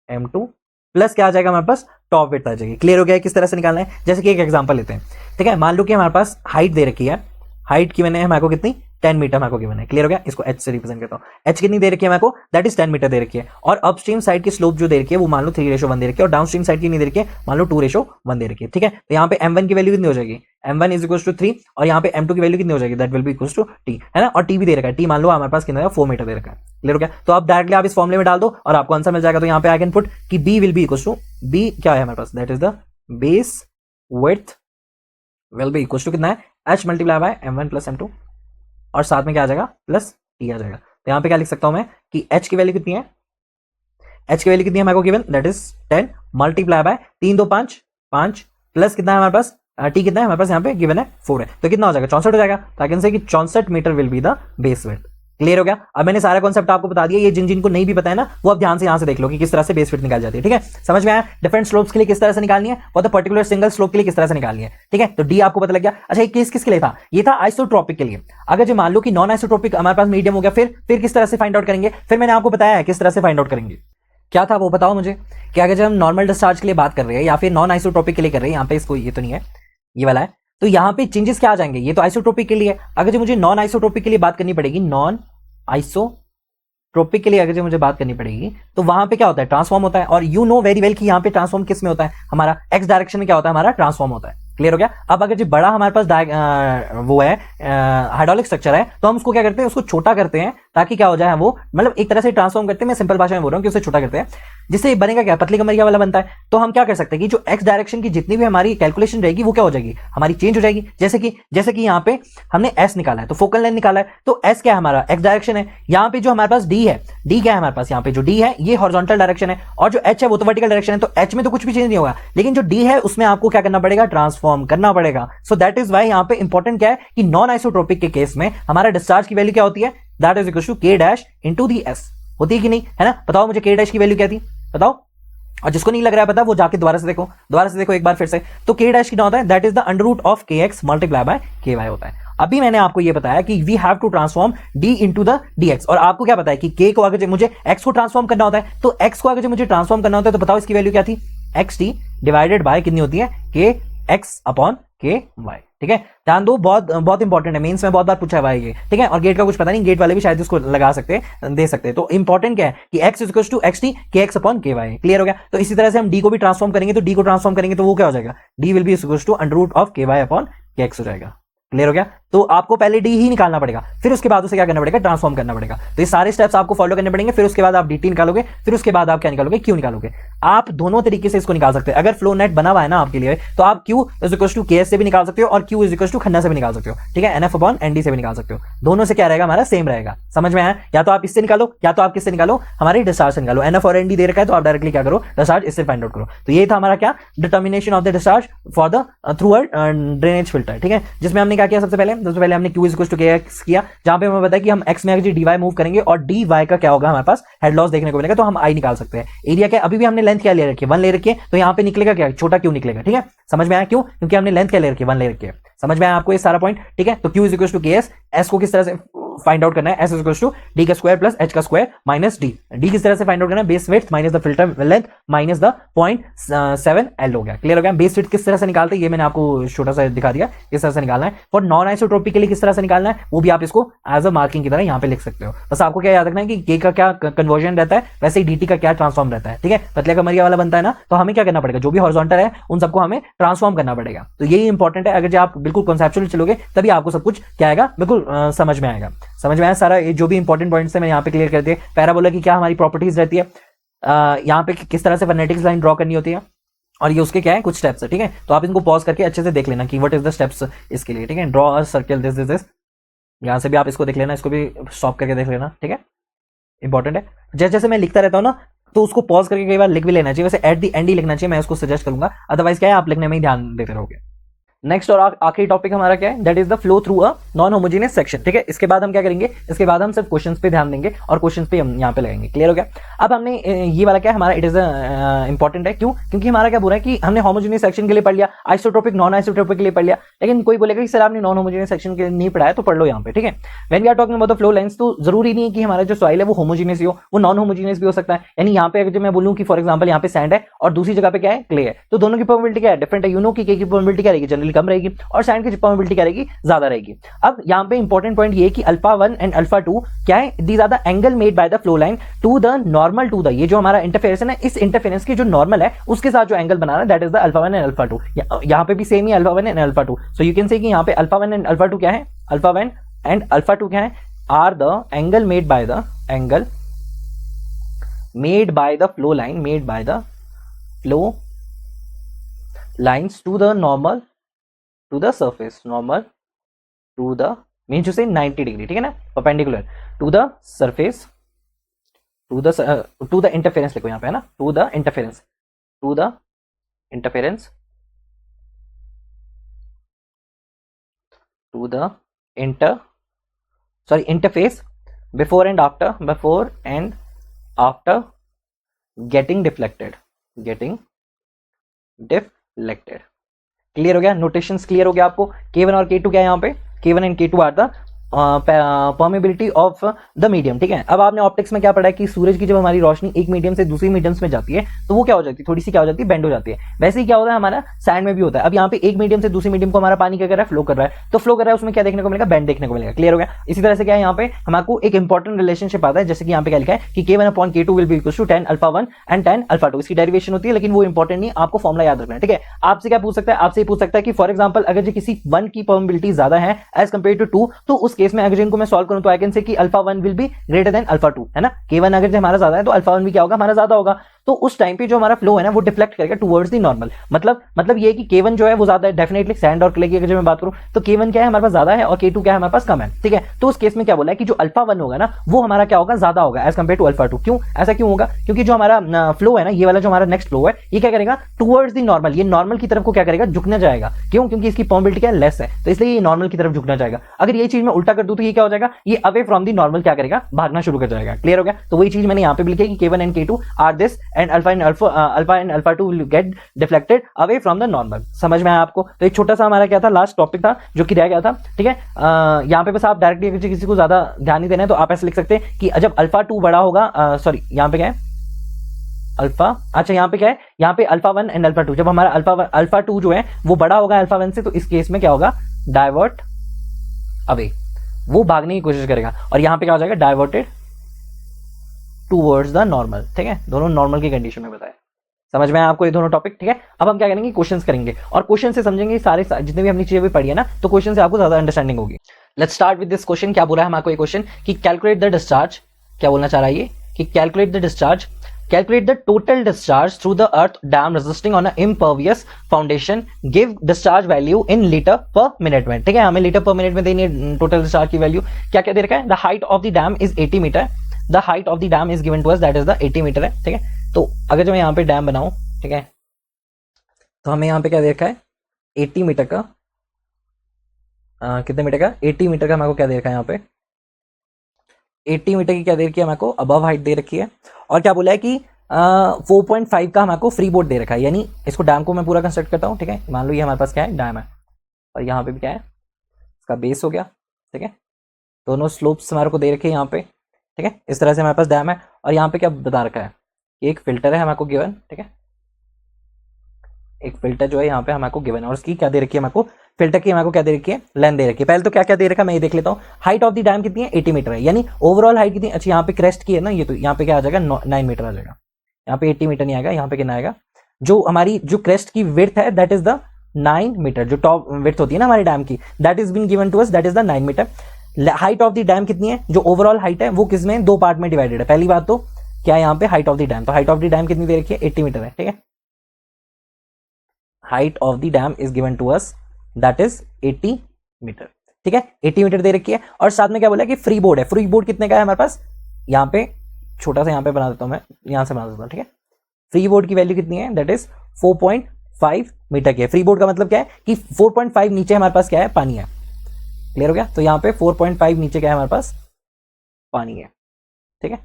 m2 plus क्या आ जाएगा हमारे पास, टॉप विड्थ आ जाएगी। क्लियर हो गया किस तरह से निकालना है। जैसे कि एक एग्जांपल लेते हैं, ठीक है, मान लो कि हमारे पास हाइट दे रखी है, हाइट की मैंने हमारे को कितनी, 10 मीटर हमारे को गिवन है। क्लियर हो गया, इसको h से रिप्रेजेंट करता हूं, h कितनी दे रखी है हमारे को, दैट इज 10 मीटर दे रखी है, और अपस्ट्रीम साइड की स्लोप जो दे रखी है वो मान लो 3:1 दे रखी है, और डाउनस्ट्रीम साइड की नहीं दे रखी है, मान लो 2:1 दे रखी है, ठीक है। तो यहाँ पे m1 की वैल्यू कितनी हो जाएगी, m1 इज इक्वल टू 3, और यहाँ पे m2 की वैल्यू कितनी हो जाएगी, that will be equal to t, है ना, और t भी दे रखा है, t मान लो हमारे पास कितना है, 4 मीटर दे रखा है। क्लियर हो गया, तो आप डायरेक्टली आप इस फॉर्मूले में डाल दो और आपको आंसर मिल जाएगा। तो यहाँ पे आई कैन पुट कि b will be equal to, b क्या है हमारे पास, that is the base width will be equal to कितना है, h multiply by m1 plus m2, और साथ में क्या आ जाएगा, प्लस टी आ जाएगा। तो यहाँ पे क्या लिख सकता हूं मैं कि h की वैल्यू कितनी है, h की वैल्यू कितनी है हमारे को given, that is 10 multiply by 3 2 5 5 plus कितना है हमारे पास, टी कितना है हमारे पास यहाँ पे गिवन है 4 है, तो कितना हो जाएगा, 64 हो जाएगा। तो आई कैन से कि 64 metre will be the base width. Clear हो गया। अब मैंने सारा कॉन्सेप्ट आपको बता दिया, ये जिन को नहीं भी पता है ना वो अब ध्यान से यहाँ से देख लो कि किस तरह से बेस विड्थ निकाल जाती है। ठीक है, समझ में आया। डिफरेंट स्लोप्स के लिए किस तरह से निकालनी है और द पर्टिकुलर सिंगल स्लोप के लिए किस तरह से निकालनी है। ठीक है, तो डी आपको पता लग गया। अच्छा, ये केस किसके लिए था, ये था आइसोट्रोपिक के लिए। अगर जो मान लो कि नॉन आइसोट्रोपिक हमारे पास मीडियम हो गया, फिर किस तरह से फाइंड आउट करेंगे, फिर मैंने आपको बताया है किस तरह से फाइंड आउट करेंगे। क्या था वो बताओ मुझे। कि अगर जब हम नॉर्मल डिस्चार्ज के लिए बात कर रहे हैं या फिर नॉन आइसोट्रोपिक के लिए कर रहे हैं, यहाँ पे इसको ये तो नहीं है, ये वाला है, तो यहाँ पे चेंजेस क्या आ जाएंगे, ये तो आइसोट्रोपिक के लिए। अगर जो मुझे नॉन आइसोट्रोपिक के लिए बात करनी पड़ेगी, नॉन आइसोट्रोपिक के लिए अगर जो मुझे बात करनी पड़ेगी, तो वहां पे क्या होता है, ट्रांसफॉर्म होता है। और यू नो वेरी वेल कि यहाँ पे ट्रांसफॉर्म किस में होता है, हमारा एक्स डायरेक्शन में क्या होता है, हमारा ट्रांसफॉर्म होता है। क्लियर हो गया। अब अगर जो बड़ा हमारे पास वो है हाइड्रोलिक स्ट्रक्चर है, तो हम उसको क्या करते हैं, उसको छोटा करते हैं ताकि क्या हो जाए, वो मतलब एक तरह से ट्रांसफॉर्म करते हैं। मैं सिंपल भाषा में बोल रहा हूँ कि उसे छोटा करते हैं, जिससे बनेगा क्या, पतली कमरिया वाला बनता है। तो हम क्या कर सकते हैं कि जो एक्स डायरेक्शन की जितनी भी हमारी कैलकुलेशन रहेगी वो क्या हो जाएगी, हमारी चेंज हो जाएगी। जैसे कि यहाँ पे हमने एस निकाला है, तो फोकल लेंथ निकाला है, तो एस क्या है हमारा, एक्स डायरेक्शन है। यहाँ पे जो हमारे पास डी है, डी क्या है हमारे पास, यहाँ पे जो डी है ये हॉरिजॉन्टल डायरेक्शन है, और जो एच है वो तो वर्टिकल डायरेक्शन है। तो एच में तो कुछ भी चेंज नहीं होगा, लेकिन जो डी है उसमें आपको क्या करना पड़ेगा, ट्रांसफॉर्म करना पड़ेगा। सो दैट इज वाई यहाँ पे इंपॉर्टेंट क्या है कि नॉन आइसोट्रोपिक के केस में हमारा डिस्चार्ज की वैल्यू क्या होती है, दैट इज इक्वल टू के डैश इनटू दी एस। होती है कि नहीं, है ना। बताओ मुझे के डैश की वैल्यू क्या थी, बताओ। और जिसको नहीं लग रहा है पता, वो जाके दोबारा से देखो एक बार फिर से। तो के डैश कितना होता है, that is the under root of K X multiply by K Y होता है। अभी मैंने आपको ये बताया कि we have to transform D into the DX, और आपको क्या पता है कि के को अगर मुझे एक्स को ट्रांसफॉर्म करना होता है, तो एक्स को अगर मुझे ट्रांसफॉर्म करना होता है, तो बताओ इसकी वैल्यू क्या थी, एक्स टी डिवाइडेड बाय कितनी होती है, के एक्स अपॉन के वाई। ठीक है, ध्यान दो, बहुत बहुत इंपॉर्टेंट है, मेंस में बहुत बार पूछा हुआ है ये। ठीक है, और गेट का कुछ पता नहीं, गेट वाले भी शायद इसको लगा सकते हैं, दे सकते हैं। तो इंपॉर्टेंट क्या है कि x is equal to X T K X upon K Y. Clear हो गया। तो इसी तरह से हम d को भी ट्रांसफॉर्म करेंगे, तो d को ट्रांसफॉर्म करेंगे तो वो क्या हो जाएगा, d will be equal to under root of K Y upon K X हो जाएगा। क्लियर हो गया। तो आपको पहले डी ही निकालना पड़ेगा, फिर उसके बाद उसे क्या करना पड़ेगा, ट्रांसफॉर्म करना पड़ेगा। तो ये सारे स्टेप्स आपको फॉलो करने पड़ेंगे, फिर उसके बाद आप dt निकालोगे, फिर उसके बाद आप क्या निकालोगे, q निकालोगे। आप दोनों तरीके से इसको निकाल सकते हैं। अगर फ्लो नेट बना हुआ है ना आपके लिए, तो आप q is equal to ks से भी निकाल सकते हो और q इज इक्वल टू खन्ना से भी निकाल सकते हो। ठीक है, nf अपॉन nd से भी निकाल सकते हो। दोनों से क्या रहेगा, हमारा सेम रहेगा। समझ में आया। या तो आप इससे निकालो, या तो आप किससे निकालो, हमारे डिस्चार्ज से निकालो। nf और nd दे रखा है, तो आप डायरेक्टली क्या करो, डिस्चार्ज इससे फाइंड आउट करो। तो ये था हमारा क्या, determination of the discharge for the through a drainage filter. ठीक है, जिसमें हमने क्या किया, सबसे पहले हमने q is equal to kx किया, जहां पे हमें बताया कि हम x में अगर dy मूव करेंगे और dy का क्या होगा, हमारे पास हेड लॉस देखने को मिलेगा, तो हम i निकाल सकते हैं। एरिया क्या, अभी भी हमने लेंथ क्या ले रखी है, 1 ले रखी है, तो यहाँ पे निकलेगा क्या, छोटा q निकलेगा। ठीक है, समझ में आया, क्यों, क्योंकि हमने लेंथ क्या ले रखी है, 1 ले रखी है। समझ में आया आपको ये सारा पॉइंट। ठीक है, तो q is equal to ks, s को किस तरह से फाइंड आउट करना है, s is equal to d का स्क्वायर प्लस h का स्क्वायर माइनस d किस तरह से फाइंड आउट करना है, base width minus the filter length minus the 0.7 l हो गया। क्लियर हो गया। बेस विड्थ किस तरह से निकालते हैं, ये मैंने आपको छोटा सा दिखा दिया, किस तरह से निकालना है। और नॉन आइसोट्रोपिक के लिए किस तरह से निकालना है, वो भी आप इसको एज अ मार्किंग की तरह यहाँ पे लिख सकते हो। बस आपको क्या याद रखना है कि k का क्या कन्वर्जन रहता है, वैसे ही dt का क्या ट्रांसफॉर्म रहता है। ठीक है, पतले कमरिया वाला बनता है ना, तो हमें क्या करना पड़ेगा, जो भी हॉरिजॉन्टल है उन सबको हमें ट्रांसफॉर्म करना पड़ेगा। तो यही इंपॉर्टेंट है। अगर आप बिल्कुल कॉन्सेप्चुअल चलोगे, तभी आपको सब कुछ क्या आएगा, बिल्कुल समझ में आएगा। समझ में आया सारा, जो भी इंपॉर्टेंट पॉइंट्स है मैं यहाँ पे क्लियर कर दिया। पैराबोला की क्या हमारी प्रॉपर्टीज रहती है, यहाँ पे किस तरह से फोनेटिक लाइन ड्रॉ करनी होती है, और ये उसके क्या है, कुछ स्टेप्स है। ठीक है, तो आप इनको पॉज करके अच्छे से देख लेना कि व्हाट इज द स्टेप्स इसके लिए। ठीक है, draw a circle this this, यहाँ से भी आप इसको देख लेना, इसको भी स्टॉप करके देख लेना। ठीक है, इंपॉर्टेंट है। जैसे जैसे मैं लिखता रहता हूँ ना, तो उसको पॉज करके कई बार लिख भी लेना चाहिए। वैसे एट द एंड ही लिखना चाहिए, मैं उसको सजेस्ट करूंगा, अदरवाइज क्या है, आप लिखने में ही ध्यान देते रहोगे। नेक्स्ट और आखिरी टॉपिक हमारा क्या है, that is the flow through a non homogeneous section. ठीक है, इसके बाद हम क्या करेंगे, इसके बाद हम सिर्फ क्वेश्चंस पे ध्यान देंगे और क्वेश्चंस पे हम यहाँ पे लगाएंगे। क्लियर हो गया। अब हमने ये वाला क्या है हमारा, इट इज इंपॉर्टेंट है। क्यों, क्योंकि हमारा क्या बोल रहा है कि हमने होमोजेनियस सेक्शन के लिए पढ़ लिया, आइसोट्रोपिक नॉन आइसोट्रोपिक के लिए पढ़ लिया, लेकिन कोई बोलेगा कि सर आपने नॉन होमोजेनियस सेक्शन के लिए नहीं पढ़ाया, तो पढ़ लो यहाँ पे। ठीक है, when we are talking about the flow lines, तो जरूरी नहीं है कि हमारा जो सॉइल है वो होमोजेनियस ही हो, वो नॉन होमोजेनियस भी हो सकता है। यानी यहाँ पे अगर मैं बोलूँ कि फॉर एग्जाम्पल यहाँ पे सैंड है और दूसरी जगह पे क्या है, क्ले है, तो दोनों की प्रोबेबिलिटी क्या है, डिफरेंट है। यू नो कि के की प्रोबेबिलिटी क्या रहेगी, जनरली कम रहेगी, और सैंड की प्रोबेबिलिटी क्या रहेगी, ज्यादा रहेगी। अब यहाँ पे इंपॉर्टेंट पॉइंट ये कि अल्फा 1 एंड अल्फा 2 क्या है, these are the angle made by the flow line to the normal to the, ये जो हमारा इंटरफेरेंस है, इस इंटरफेरेंस की जो नॉर्मल है उसके साथ जो एंगल बना रहा है, that is the alpha 1 and alpha 2। यहाँ पे भी same he alpha 1 and alpha 2। So you can say कि यहाँ पे अल्फा 1 एंड अल्फा 2 क्या है, अल्फा 1 एंड अल्फा 2 क्या है, are the angle made by the flow line, made by the flow lines to the normal to the surface, normal to the means to say 90 degree। ठीक है ना, perpendicular to the surface, to the interference लिखो यहाँ पे, है ना, to the interference interface before and after getting deflected। Clear हो गया, नोटेशंस क्लियर हो गया आपको। K1 और K2 क्या है यहाँ पे, K1 and K2 are the permeability of the medium. ठीक है, अब आपने ऑप्टिक्स में क्या पढ़ा है कि सूरज की जब हमारी रोशनी एक मीडियम से दूसरी मीडियम्स में जाती है, तो वो क्या हो जाती है, थोड़ी सी क्या हो जाती है, बेंड हो जाती है। वैसे ही क्या होता है हमारा सैंड में भी होता है। अब यहाँ पे एक मीडियम से दूसरी मीडियम को हमारा पानी क्या कर रहा है, फ्लो कर रहा है, तो फ्लो कर रहा है, उसमें क्या देखने को मिलेगा, बेंड देखने को मिलेगा। क्लियर हो गया। इसी तरह से क्या है, यहाँ पे हमारे एक इंपॉर्टेंट रिलेशनशिप आता है, जैसे कि यहाँ पे क्या लिखा है कि K1 upon K2 will be equal to 10 alpha 1 and 10 alpha 2। इसकी डेरिवेशन होती है, लेकिन वो इंपॉर्टेंट नहीं, आपको फॉर्मुला याद रखना है। ठीक है, आपसे क्या पूछ सकता है, आपसे पूछ सकता है कि फॉर एग्जाम्पल अगर जो किसी 1 की प्रोबेबिलिटी ज्यादा है एज कंपेयर टू 2, तो उस केस में अगर इनको मैं सॉल्व करूं तो आई कैन से कि alpha 1 will be greater than alpha 2, है ना। K1 अगर जो हमारा ज्यादा है तो अल्फा 1 भी क्या होगा, हमारा ज्यादा होगा। तो उस टाइम पे जो हमारा फ्लो है ना, वो डिफ्लेक्ट करेगा टुवर्ड्स द नॉर्मल। मतलब ये कि K1 जो है वो ज्यादा है, डेफिनेटली सैंड और क्ले की अगर मैं बात करूं तो K1 क्या है हमारे पास ज्यादा है और K2 क्या है हमारे पास कम है। ठीक है, तो उस केस में क्या बोला है कि जो अल्फा 1 होगा ना, वो हमारा क्या होगा, ज्यादा होगा एज कंपेयर टू अल्फा 2। क्यों, ऐसा क्यों होगा, क्योंकि जो हमारा फ्लो है ना, ये वाला जो हमारा नेक्स्ट फ्लो है, ये क्या करेगा, टुवर्ड्स द नॉर्मल, ये नॉर्मल की तरफ को क्या करेगा, झुकना जाएगा। क्यों, क्योंकि इसकी प्रोबेबिलिटी क्या है, लेस है, तो इसलिए ये नॉर्मल की तरफ झुकना जाएगा। अगर ये चीज मैं उल्टा कर दूं तो ये क्या हो जाएगा, ये अवे फ्रॉम द नॉर्मल क्या करेगा, भागना शुरू कर जाएगा। क्लियर हो गया। तो वही चीज मैंने यहाँ पे भी लिखी है कि K1 and K2 are this and alpha and alpha 2 will get deflected away from the normal. समझ में आया आपको। तो एक छोटा सा हमारा क्या था, लास्ट टॉपिक था जो कि रह गया था। ठीक है, यहाँ पे बस आप डायरेक्टली किसी को ज्यादा ध्यान नहीं देना है, तो आप ऐसे लिख सकते हैं कि जब अल्फा 2 बड़ा होगा, सॉरी यहाँ पे क्या है, अल्फा, अच्छा यहाँ पे क्या है, यहाँ पे अल्फा 1 एंड अल्फा 2, जब हमारा अल्फा 2 जो है वो बड़ा होगा अल्फा 1 से, तो इस केस में क्या होगा, डाइवर्ट अवे, वो भागने की कोशिश करेगा, और यहाँ पे क्या हो जाएगा, डाइवर्टेड टूवर्ड्स द नॉर्मल। ठीक है, दोनों नॉर्मल की कंडीशन में बताया। समझ में आया आपको ये दोनों टॉपिक? ठीक है, अब हम क्या करेंगे, क्वेश्चंस करेंगे, और क्वेश्चन से समझेंगे सारे जितने भी हमने चीजें भी पढ़ी है ना, तो क्वेश्चन से आपको ज्यादा अंडरस्टैंडिंग होगी। Let's start with this question. क्या बोला है हमारे ये क्वेश्चन कि कैलकुलेट द डिस्चार्ज, क्या बोलना चाह रहा है ये कि calculate the discharge, calculate the total discharge through the earth dam resisting on an impervious foundation, give discharge value in liter per minute में। ठीक है, हमें लीटर पर मिनट में देनी है टोटल डिस्चार्ज की वैल्यू। क्या क्या दे रखा है, the height of the dam is 80 metre, the height of the dam is given to us, that is the 80 metre है। ठीक है, तो अगर जो मैं यहाँ पे डैम बनाऊं, ठीक है, तो हमें यहाँ पे क्या दे रखा है, 80 मीटर का, कितने मीटर का, 80 मीटर का हमारे को क्या दे रखा है, यहाँ पे 80 मीटर की क्या दे रखी है हमारे को, अबव हाइट दे रखी है, और क्या बोला है कि 4.5 का हमारे को फ्री बोर्ड दे रखा है। यानी इसको डैम को मैं पूरा कंस्ट्रक्ट करता हूँ। ठीक है, मान लो ये हमारे पास क्या है, डैम है, और यहाँ पे भी क्या है, इसका बेस हो गया। ठीक है, दोनों स्लोप्स हमारे को दे रखे हैं यहाँ पे। ठीक है, इस तरह से हमारे पास डैम है, और यहाँ पे क्या बता रखा है, एक फिल्टर है हमारे को गिवन। ठीक है, एक फिल्टर जो है यहाँ पे हमारे को गिवन है, और उसकी क्या दे रखी है हमारे को, फिल्टर की हमारे को क्या दे रखी है, लेंथ दे रखी है। पहले तो क्या क्या दे रखा है मैं ये देख लेता हूँ। हाइट ऑफ द डैम कितनी है, 80 मीटर है, यानी ओवरऑल हाइट कितनी, अच्छा यहाँ पे क्रेस्ट की है ना ये, तो यहाँ पे क्या आ जाएगा, 9 मीटर आ जाएगा। यहाँ पे 80 मीटर नहीं आएगा, यहाँ पे कितना आएगा, जो हमारी जो क्रेस्ट की विड्थ है दैट इज द 9 मीटर, जो टॉप विड्थ होती है ना हमारे डैम की, that is been given to us, that is the 9 metre. Height of the dam कितनी है, जो ओवरऑल हाइट है वो किसमें, दो पार्ट में डिवाइडेड है। पहली बात तो क्या है यहाँ पे, हाइट ऑफ द डैम, तो हाइट ऑफ द डैम कितनी दे रखी है, 80 मीटर है। ठीक है, height of the dam is given to us, that is 80 metre. ठीक है, 80 मीटर दे रखी है, और साथ में क्या बोला है कि फ्री बोर्ड है। फ्री बोर्ड कितने का है हमारे पास, यहाँ पे छोटा सा यहाँ पे बना देता हूँ मैं, यहाँ से बना देता हूँ। ठीक है, फ्री बोर्ड की वैल्यू कितनी है, दैट इज 4.5 मीटर की है। फ्री बोर्ड का मतलब क्या है कि 4.5 नीचे हमारे पास क्या है, पानी है। क्लियर हो गया, तो यहाँ पे 4.5 नीचे क्या है हमारे पास, पानी है। ठीक है,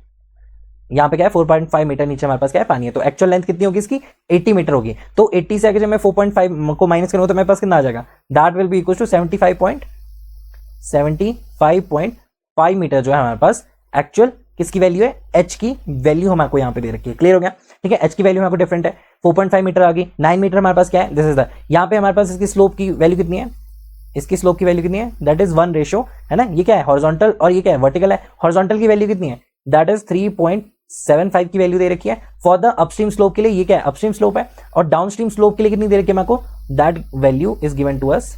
यहाँ पे क्या है, 4.5 मीटर नीचे हमारे पास क्या है, पानी है। तो एक्चुअल लेंथ कितनी होगी इसकी, 80 मीटर होगी। तो 80 से अगर जब मैं 4.5 को माइनस करूँ तो मेरे पास कितना आ जाएगा, that will be equal to 75.5 metre जो है हमारे पास एक्चुअल किसकी वैल्यू है, एच की वैल्यू हमारे को यहाँ पे दे रखी है। क्लियर हो गया, ठीक है, एच की वैल्यू हमारे को डिफरेंट है, 4.5 मीटर आ गई, 9 मीटर हमारे पास क्या है, दिस इज द, यहाँ पे हमारे पास इसकी स्लोप की वैल्यू कितनी है, इसकी स्लोप की वैल्यू कितनी है, दैट इज 1 रेशो है ना, ये क्या है हॉरिजॉन्टल और ये क्या है वर्टिकल है। हॉरिजॉन्टल की वैल्यू कितनी है, दैट इज 3.75 की वैल्यू दे रखी है फॉर द अपस्ट्रीम स्लोप के लिए, ये क्या है अपस्ट्रीम स्लोप है, और डाउनस्ट्रीम स्लोप के लिए कितनी दे रखी है मेरे को, that value is given to us,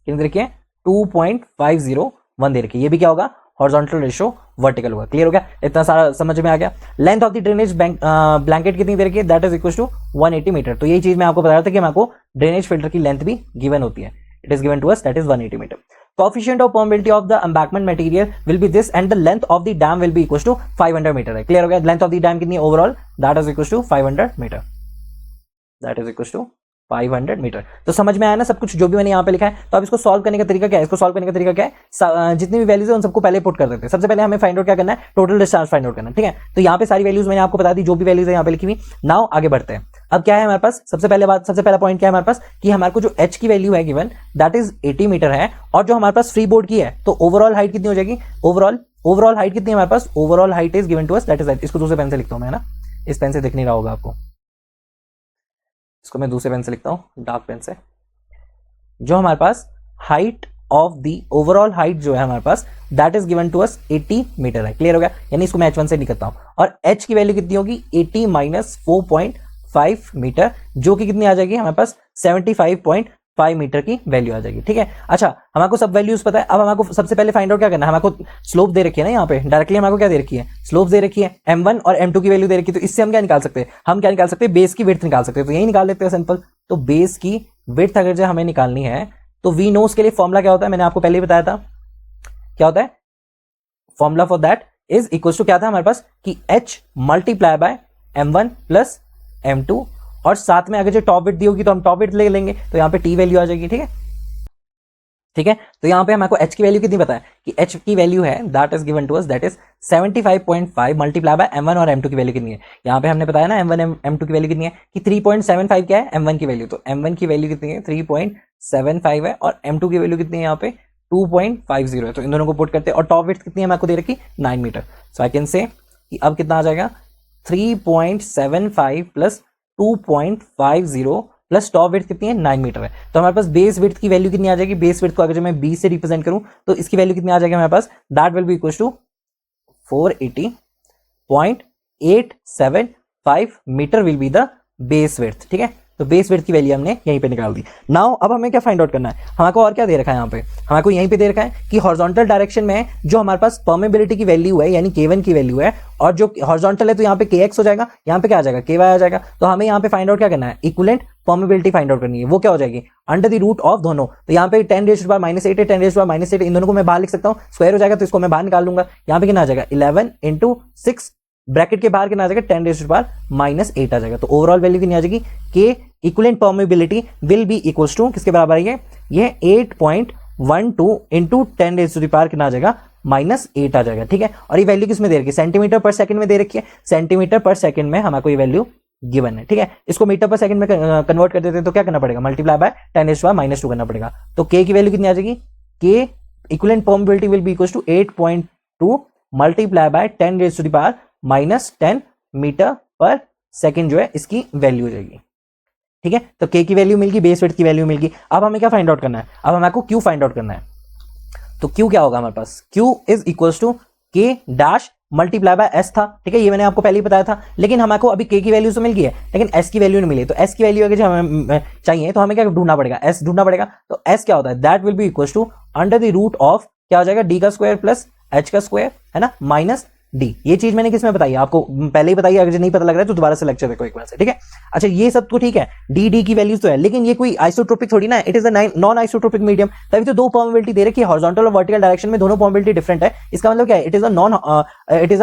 कितनी दे रखी है 2.501 दे रखी है। ये भी क्या होगा, हॉरिजॉन्टल रेशो वर्टिकल होगा। क्लियर हो गया, इतना सारा समझ में आ गया। Length of the drainage blanket कितनी दे रखी है, that is equal to 180 metre. तो यही चीज मैं आपको बता रहा था कि हमारे को ड्रेनेज फिल्टर की लेंथ भी गिवन होती है, it is given to us, that is 180 metre. Coefficient of permeability of the embankment material will be this and the length of the dam will be equals to 500 metre है। Clear हो गया, length of the dam कितनी है overall, that is equals to 500 metre, that is equals to 500 metre. तो समझ में आया ना सब कुछ जो भी मैंने यहाँ पे लिखा है। तो अब इसको सॉल्व करने का तरीका क्या है, इसको सॉल्व करने का तरीका क्या है, जितनी भी वैल्यूज है उन सबको पहले पुट कर देते हैं। सबसे पहले हमें फाइंड आउट क्या करना है, टोटल डिस्चार्ज फाइंड आउट करना है। ठीक है, तो यहाँ पे सारी वैल्यूज मैंने आपको बता दी, जो भी वैल्यूज है यहाँ पे लिखी हुई। नाउ आगे बढ़ते हैं। अब क्या है हमारे पास, सबसे पहला पॉइंट क्या है हमारे पास कि हमारे को जो एच की वैल्यू है गिवन दैट इज 80 मीटर है, और जो हमारे पास फ्री बोर्ड की है तो ओवरऑल हाइट कितनी हो जाएगी, ओवरऑल हाइट कितनी है हमारे पास, overall height is given to us, that is, इसको दूसरे पेन से लिखता हूं मैं ना, इस पेन से दिख नहीं रहा होगा आपको, इसको मैं दूसरे पेन से लिखता हूं, डार्क पेन से। जो हमारे पास height of the overall height जो है हमारे पास that is given to us 80 metre है। क्लियर हो गया, यानी इसको मैं H1 से निकलता हूं, और H की वैल्यू कितनी होगी 80 माइनस 4.5 मीटर, जो कि कितनी आ जाएगी हमारे पास 75.5 मीटर की वैल्यू आ जाएगी। ठीक है, अच्छा हमारे को सब वैल्यूज पता है। अब हमारे को सबसे पहले फाइंड आउट क्या करना है, हमारे को स्लोप दे रखी है ना, यहाँ पे डायरेक्टली हमारे को क्या दे रखी है, स्लोप दे रखी है, M1 और M2 की वैल्यू दे रखी है। तो इससे हम क्या निकाल सकते हैं, हम क्या निकाल सकते हैं, बेस की विड्थ निकाल सकते हैं। तो यही निकाल देते हैं सिंपल। तो बेस की विड्थ अगर जो हमें निकालनी है तो वी नो उसके लिए फॉर्मूला क्या होता है, मैंने आपको पहले ही बताया था क्या होता है, formula for that is equal to क्या था हमारे पास कि H multiply by M1 plus M2, और साथ में अगर जो टॉप विड्थ दी होगी तो हम टॉप विड्थ ले लेंगे, तो यहाँ पे T वैल्यू आ जाएगी। ठीक है, ठीक है, तो यहाँ पे हमारे को H की वैल्यू कितनी पता है कि H की वैल्यू है that is given to us, that is 75.5 multiply by M1 और M2 की वैल्यू कितनी है, यहाँ पे हमने बताया ना M1 M2 की वैल्यू कितनी है कि 3.75 क्या है M1 की वैल्यू, तो M1 की वैल्यू कितनी है 3.75 है, और M2 की वैल्यू कितनी है यहाँ पे 2.50 है। तो इन दोनों को पुट करते हैं, और टॉप विड्थ कितनी है हमारे को दे रखी 9 metre. So I can say कि अब कितना आ जाएगा 3.75 प्लस 2.50 प्लस टॉप विड्थ कितनी है 9 मीटर है। तो हमारे पास बेस विड्थ की वैल्यू कितनी आ जाएगी, बेस विड्थ को अगर जो मैं 20 से रिप्रेजेंट करूं तो इसकी वैल्यू कितनी आ जाएगी हमारे पास, that will be equal to 480.875 metre will be the base width. ठीक है, तो बेस विड्थ की वैल्यू हमने यहीं पे निकाल दी। नाउ अब हमें क्या फाइंड आउट करना है, हमको और क्या दे रखा है यहाँ पे, हमको यहीं पे दे रखा है कि हॉरिजॉन्टल डायरेक्शन में जो हमारे पास परमेबिलिटी की वैल्यू है यानी K1 की वैल्यू है, और जो हॉरिजॉन्टल है तो यहाँ पे Kx हो जाएगा, यहाँ पे क्या आ जाएगा Ky आ जाएगा। तो हमें यहाँ पे फाइंड आउट क्या करना है, इक्विवेलेंट परमेबिलिटी फाइंड आउट करनी है। वो क्या हो जाएगी, अंडर द रूट ऑफ दोनों। तो यहाँ पे 10⁻⁻8 है, 10⁻⁻8 इन दोनों को मैं बाहर लिख सकता हूँ, स्क्वायर हो जाएगा तो इसको मैं बाहर निकाल लूंगा। यहाँ पे कितना आ जाएगा 11 × 6 ब्रैकेट के बाहर कितना आ जाएगा 10⁻⁻8 आ जाएगा। तो ओवरऑल वैल्यू कितनी आ जाएगी, K equivalent permeability will be equals to किसके बराबर है, ये 8.12 इंटू 10⁻⁻ कितना आ जाएगा -8 आ जाएगा। ठीक है, और ये वैल्यू किसमें दे रखी है, सेंटीमीटर पर सेकंड में दे रखी है, सेंटीमीटर पर सेकंड में हमको ये वैल्यू गिवन है। ठीक है, इसको मीटर पर सेकंड में कन्वर्ट कर देते हैं तो क्या करना पड़ेगा, मल्टीप्लाई बाय 10⁻⁻2 करना पड़ेगा। तो के की वैल्यू कितनी आ जाएगी, K equivalent permeability will be equals to 8.2 multiply by 10⁻⁻10 metre पर सेकंड जो है इसकी वैल्यू हो जाएगी। ठीक है, तो के की वैल्यू मिल गई, बेस विड्थ की वैल्यू मिल गई। अब हमें क्या फाइंड आउट करना है, अब हमको क्यू फाइंड आउट करना है। तो क्यू क्या होगा हमारे पास, क्यू इज इक्वल्स टू के डैश मल्टीप्लाई बाय एस था। ठीक है, ये मैंने आपको पहले ही बताया था, लेकिन हमको अभी के की वैल्यू तो मिल गई है लेकिन एस की वैल्यू नहीं मिली। तो एस की वैल्यू अगर हमें चाहिए तो हमें क्या ढूंढना पड़ेगा, एस ढूंढना पड़ेगा। तो एस क्या होता है, that will be equals to under the root of क्या हो जाएगा, डी का स्क्वायर प्लस एच का स्क्वायर है ना, माइनस डी। ये चीज मैंने किसमें बताई आपको पहले ही बताई, अगर नहीं पता लग रहा है तो दोबारा से लेक्चर देखो एक बार से। ठीक है, अच्छा ये सब तो ठीक है, डी की वैल्यूज तो है, लेकिन ये कोई आइसोट्रोपिक थोड़ी ना है, it is a non isotropic medium. तभी तो दो परमेबिलिटी दे रखी है, हॉरिजॉन्टल और वर्टिकल डायरेक्शन में दोनों परमेबिलिटी डिफरेंट है। इसका मतलब क्या है, it is a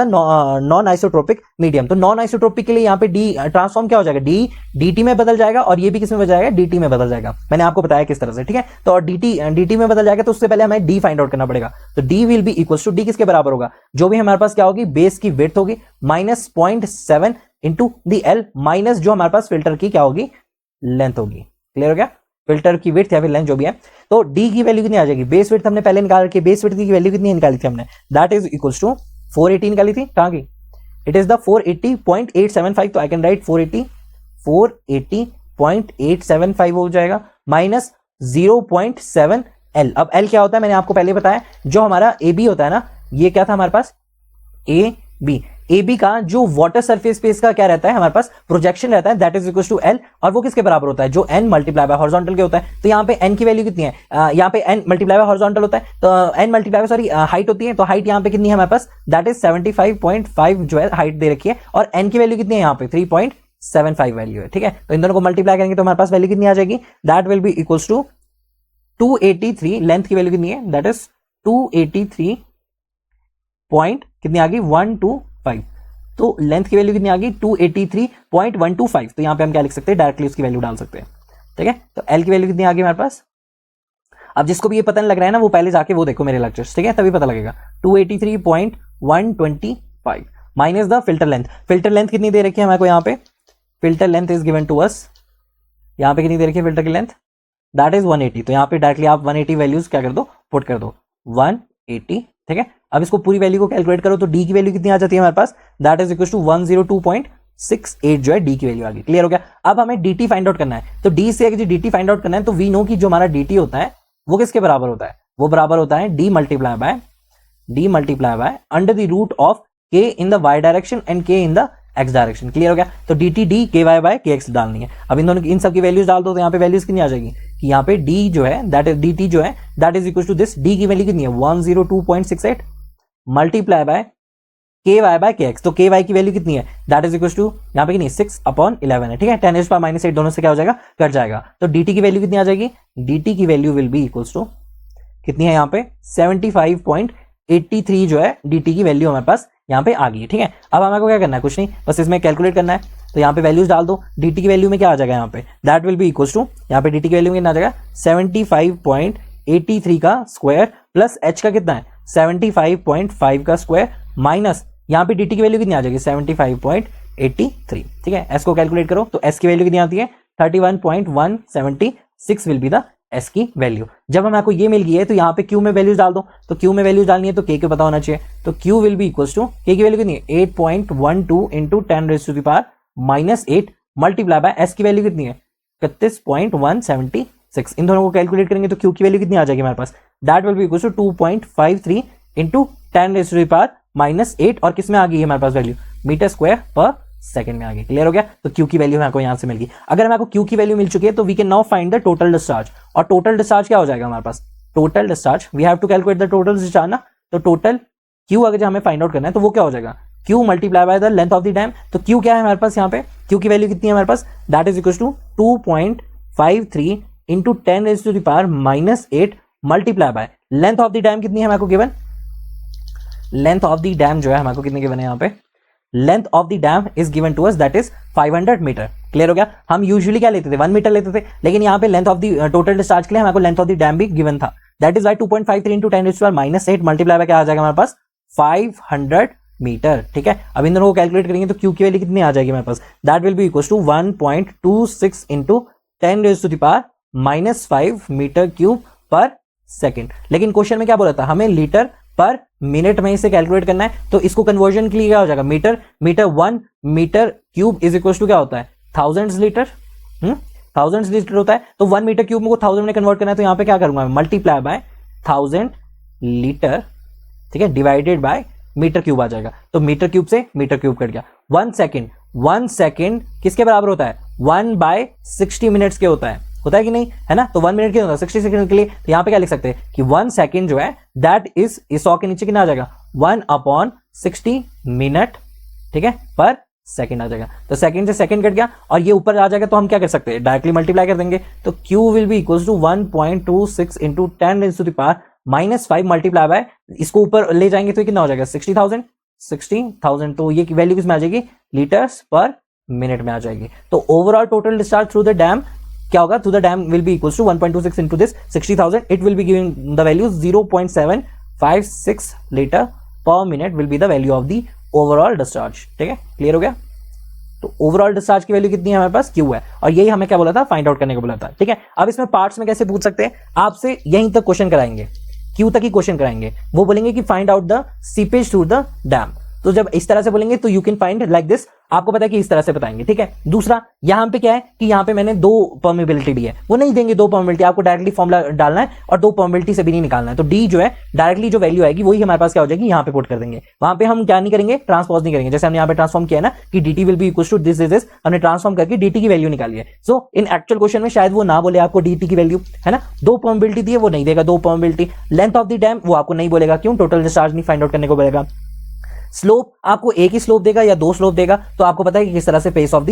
non isotropic medium. तो नॉन आइसोट्रोपिक के लिए यहाँ पे डी ट्रांसफॉर्म क्या हो जाएगा, डी dt में बदल जाएगा, और ये भी किसमें बदल जाएगा, dt में बदल जाएगा। मैंने आपको बताया किस तरह से। ठीक है, तो और dt में बदल जाएगा तो उससे पहले हमें d फाइंड आउट करना पड़ेगा। तो d will be equals to, d किसके बराबर होगा, जो भी हमारे पास क्या होगी, बेस की विड्थ होगी minus 0.7 into the L minus जो हमारे पास फिल्टर की क्या होगी, लेंथ होगी। क्लियर हो गया, फिल्टर की विड्थ या फिर लेंथ जो भी है। तो d की वैल्यू कितनी आ जाएगी, बेस विड्थ हमने पहले निकाल रखी है, बेस विड्थ की वैल्यू कितनी निकाली थी हमने, दैट इज इक्वल्स टू 480 निकाली थी। कहां की, इट इज द 480.875। तो आई कैन राइट 480.875 हो जाएगा माइनस 0.7 एल। अब एल क्या होता है, मैंने आपको पहले बताया, जो हमारा ए बी होता है ना, ये क्या था हमारे पास ए बी का जो वाटर सरफेस पे इसका क्या रहता है हमारे पास, प्रोजेक्शन रहता है, that is equal to L. और वो किसके बराबर होता है, जो एन मल्टीप्लाई बाय हॉरिजॉन्टल के होता है। तो यहाँ पे एन की वैल्यू कितनी है, यहाँ पे एन मल्टीप्लाई बाय हॉरिजॉन्टल होता है, तो एन मल्टीप्लाई सॉरी हाइट होती है। तो हाइट यहाँ पे कितनी है हमारे पास, दैट इज 75.5 जो है हाइट दे रखी है, और एन की वैल्यू कितनी है यहाँ पे 3.75 वैल्यू है। ठीक है, तो इन दोनों को मल्टीप्लाई करेंगे तो हमारे पास वैल्यू कितनी आ जाएगी, that will be equals to 283। Length की वैल्यू कितनी है, दैट इज 283 पॉइंट कितनी आ गई 125। तो लेंथ की वैल्यू कितनी आ गई 283.125। तो यहां पे हम क्या लिख सकते हैं, डायरेक्टली उसकी वैल्यू डाल सकते हैं। ठीक है, तो एल की वैल्यू कितनी आ गई हमारे पास। अब जिसको भी ये पता नहीं लग रहा है ना, वो पहले जाके वो देखो मेरे लेक्चर्स, ठीक है, तभी पता लगेगा। 283.125 minus the filter length. Filter length कितनी दे रखी है हमको यहाँ पे, filter length is given to us, यहाँ पे कितनी दे रखी है फिल्टर की लेंथ, दैट इज 180। तो यहाँ पे डायरेक्टली आप 180 वैल्यूज क्या कर दो, पुट कर दो 180। ठीक है, अब इसको पूरी वैल्यू को कैलकुलेट करो तो डी की वैल्यू कितनी आ जाती है हमारे पास, दैट इज इक्वल टू 102.68 जो है डी की वैल्यू आ गई। क्लियर हो गया। अब हमें dt फाइंड आउट करना है, तो d से अगर dt फाइंड आउट करना है तो वी नो कि जो हमारा dt होता है वो किसके बराबर होता है, वो बराबर होता है d multiply by under the root of k in the y direction and k in the x direction. Clear हो गया। तो dt d ky by kx डालनी है। अब इन दोनों इन सब की वैल्यूज डाल दो तो यहाँ पे वैल्यूज कितनी आ जाएगी कि यहाँ पे d जो है दैट इज dt जो है that is equal to this, d की वैल्यू कितनी है 102.68 multiply by ky by kx। तो ky की वैल्यू कितनी है, दैट इज इक्वल टू यहाँ पे कितनी 6/11 है। ठीक है, 10⁻⁻8 दोनों से क्या हो जाएगा, कट जाएगा। तो dt की वैल्यू कितनी आ जाएगी, dt की value will be equal to कितनी है यहाँ पे 75.83 जो है dt की वैल्यू हमारे पास यहाँ पे आ गई है। ठीक है, अब हमें को क्या करना है, कुछ नहीं, बस इसमें कैलकुलेट करना है। तो यहाँ पे वैल्यूज डाल दो, dt की वैल्यू में क्या आ जाएगा यहाँ पे, that will be equal to यहाँ पे dt की वैल्यू में कितना आ जाएगा 75.83 का स्क्वायर प्लस h का कितना है 75.5 का स्क्वायर माइनस यहाँ पे dt की वैल्यू कितनी आ जाएगी 75.83। ठीक है, s को कैलकुलेट करो तो s की वैल्यू कितनी आती है 31.176 विल बी द एस की वैल्यू। जब हमें आपको ये मिल गई है तो यहाँ पे क्यू में वैल्यूज डाल दो, तो क्यू में वैल्यूज डालनी है तो के को पता होना चाहिए, तो Q will be equal to K की वैल्यू कितनी है 8.12 इंटू 10⁻⁻8 मल्टीप्लाई बाय एस की वैल्यू कितनी है 31.176। इन दोनों को कैलकुलेट करेंगे तो क्यू की वैल्यू कितनी आ जाएगी हमारे पास, that will be equal to 2.53 into 10⁻⁻8 और किस में आ गई है हमारे पास value metre square per second में आ गई। क्लियर हो गया, तो क्यू की वैल्यू हमको यहां से मिल गई। अगर हमें क्यू की वैल्यू मिल चुकी है तो we can now find the total discharge, और टोटल डिस्चार्ज क्या हो जाएगा हमारे पास, total discharge we have to calculate the total discharge ना, तो टोटल क्यू अगर हमें फाइंड आउट करना है तो वो क्या हो जाएगा Q multiply by the length of the dam. तो क्यू क्या है हमारे पास, यहाँ पे क्यू की वैल्यू कितनी है हमारे पास, that is equal to 2.53 into 10⁻⁻8 multiply by length of the dam कितनी है हमारे को given, length of the dam जो है हमारे को कितनी गिवन है यहाँ पे, length of the dam is given to us that is 500 metre. Clear हो गया, हम यूजुअली क्या लेते थे 1 मीटर लेते थे, लेकिन यहाँ पे length of the total discharge के लिए हमारे को लेंथ ऑफ द डैम भी गिवन था, that is Y 2.53 into 10⁻⁻8 multiply by क्या आ जाएगा हमारे पास 500 मीटर। ठीक है, अब इन दोनों को कैलकुलेट करेंगे तो क्यू की वैल्यू कितनी आ जाएगी हमारे पास, that will be equal to 1.26 into 10⁻⁻5 metre cube per second. लेकिन क्वेश्चन में क्या बोला था, हमें लीटर पर मिनट में इसे कैलकुलेट करना है, तो इसको कन्वर्जन के लिए क्या हो जाएगा metre 1 metre cube is equal to क्या होता है थाउजेंड्स लीटर, थाउजेंड्स लीटर होता है, तो 1 मीटर क्यूब को 1000 में कन्वर्ट करना है, तो यहाँ पे क्या करूंगा मल्टीप्लाई बाय 1000 लीटर, ठीक है, डिवाइडेड बाय मीटर क्यूब आ जाएगा, तो मीटर क्यूब से मीटर क्यूब कट गया। 1 सेकेंड किसके बराबर होता है 1/60 मिनट्स के होता है कि नहीं, है ना, तो 1 मिनट के होता है 60 सेकंड के लिए, तो यहाँ पे क्या लिख सकते हैं कि 1 सेकंड जो है दैट इज इस 100 के नीचे कितना आ जाएगा 1/60 मिनट, ठीक है, पर सेकंड आ जाएगा, तो सेकंड से सेकंड कट गया और ये ऊपर आ जाएगा, तो हम क्या कर सकते हैं डायरेक्टली मल्टीप्लाई कर देंगे, तो Q will be equal to 1.26 into 10⁻⁻5 multiply by इसको ऊपर ले जाएंगे तो कितना हो जाएगा 60,000, तो ये वैल्यू किस में आ जाएगी लीटर्स पर मिनट में आ जाएगी। तो overall total discharge through the dam क्या होगा, through the dam will be equal to 1.26 into this 60,000, it will be giving the value 0.756 litre पर minute will be the value of the overall discharge. ठीक है, clear हो गया, तो overall discharge की value कितनी है हमारे पास Q है, और यही हमें क्या बोला था फाइंड आउट करने को बोला था। ठीक है, अब इसमें पार्ट्स में कैसे पूछ सकते हैं, आपसे यहीं तक क्वेश्चन कराएंगे, Q तक ही क्वेश्चन कराएंगे, वो बोलेंगे कि find out the seepage through the dam, तो जब इस तरह से बोलेंगे तो you can find like this, आपको पता है कि इस तरह से बताएंगे। ठीक है, दूसरा यहां पे क्या है कि यहां पे मैंने 2 परमेबिलिटी दी है, वो नहीं देंगे 2 परमेबिलिटी, आपको डायरेक्टली फॉर्मूला डालना है और 2 परमेबिलिटी से भी नहीं निकालना है, तो डी जो है डायरेक्टली जो वैल्यू आएगी वही हमारे पास क्या हो जाएगी यहां पे पुट कर देंगे, वहां पे हम क्या नहीं करेंगे ट्रांसपोज नहीं करेंगे, जैसे हमने यहां पे ट्रांसफॉर्म किया ना कि dt will be equal to this this, हमने ट्रांसफॉर्म करके dt की वैल्यू निकाली है। सो इन एक्चुअल क्वेश्चन में शायद वो ना बोले आपको dt की वैल्यू, है ना, 2 परमेबिलिटी दी है वो नहीं देगा 2 permeability, length of the dam वो आपको नहीं बोलेगा, क्यों टोटल डिस्चार्ज नहीं फाइंड आउट करने को बोलेगा, स्लोप आपको एक ही स्लोप देगा या 2 स्लोप देगा, तो आपको पता है कि किस तरह से बेस ऑफ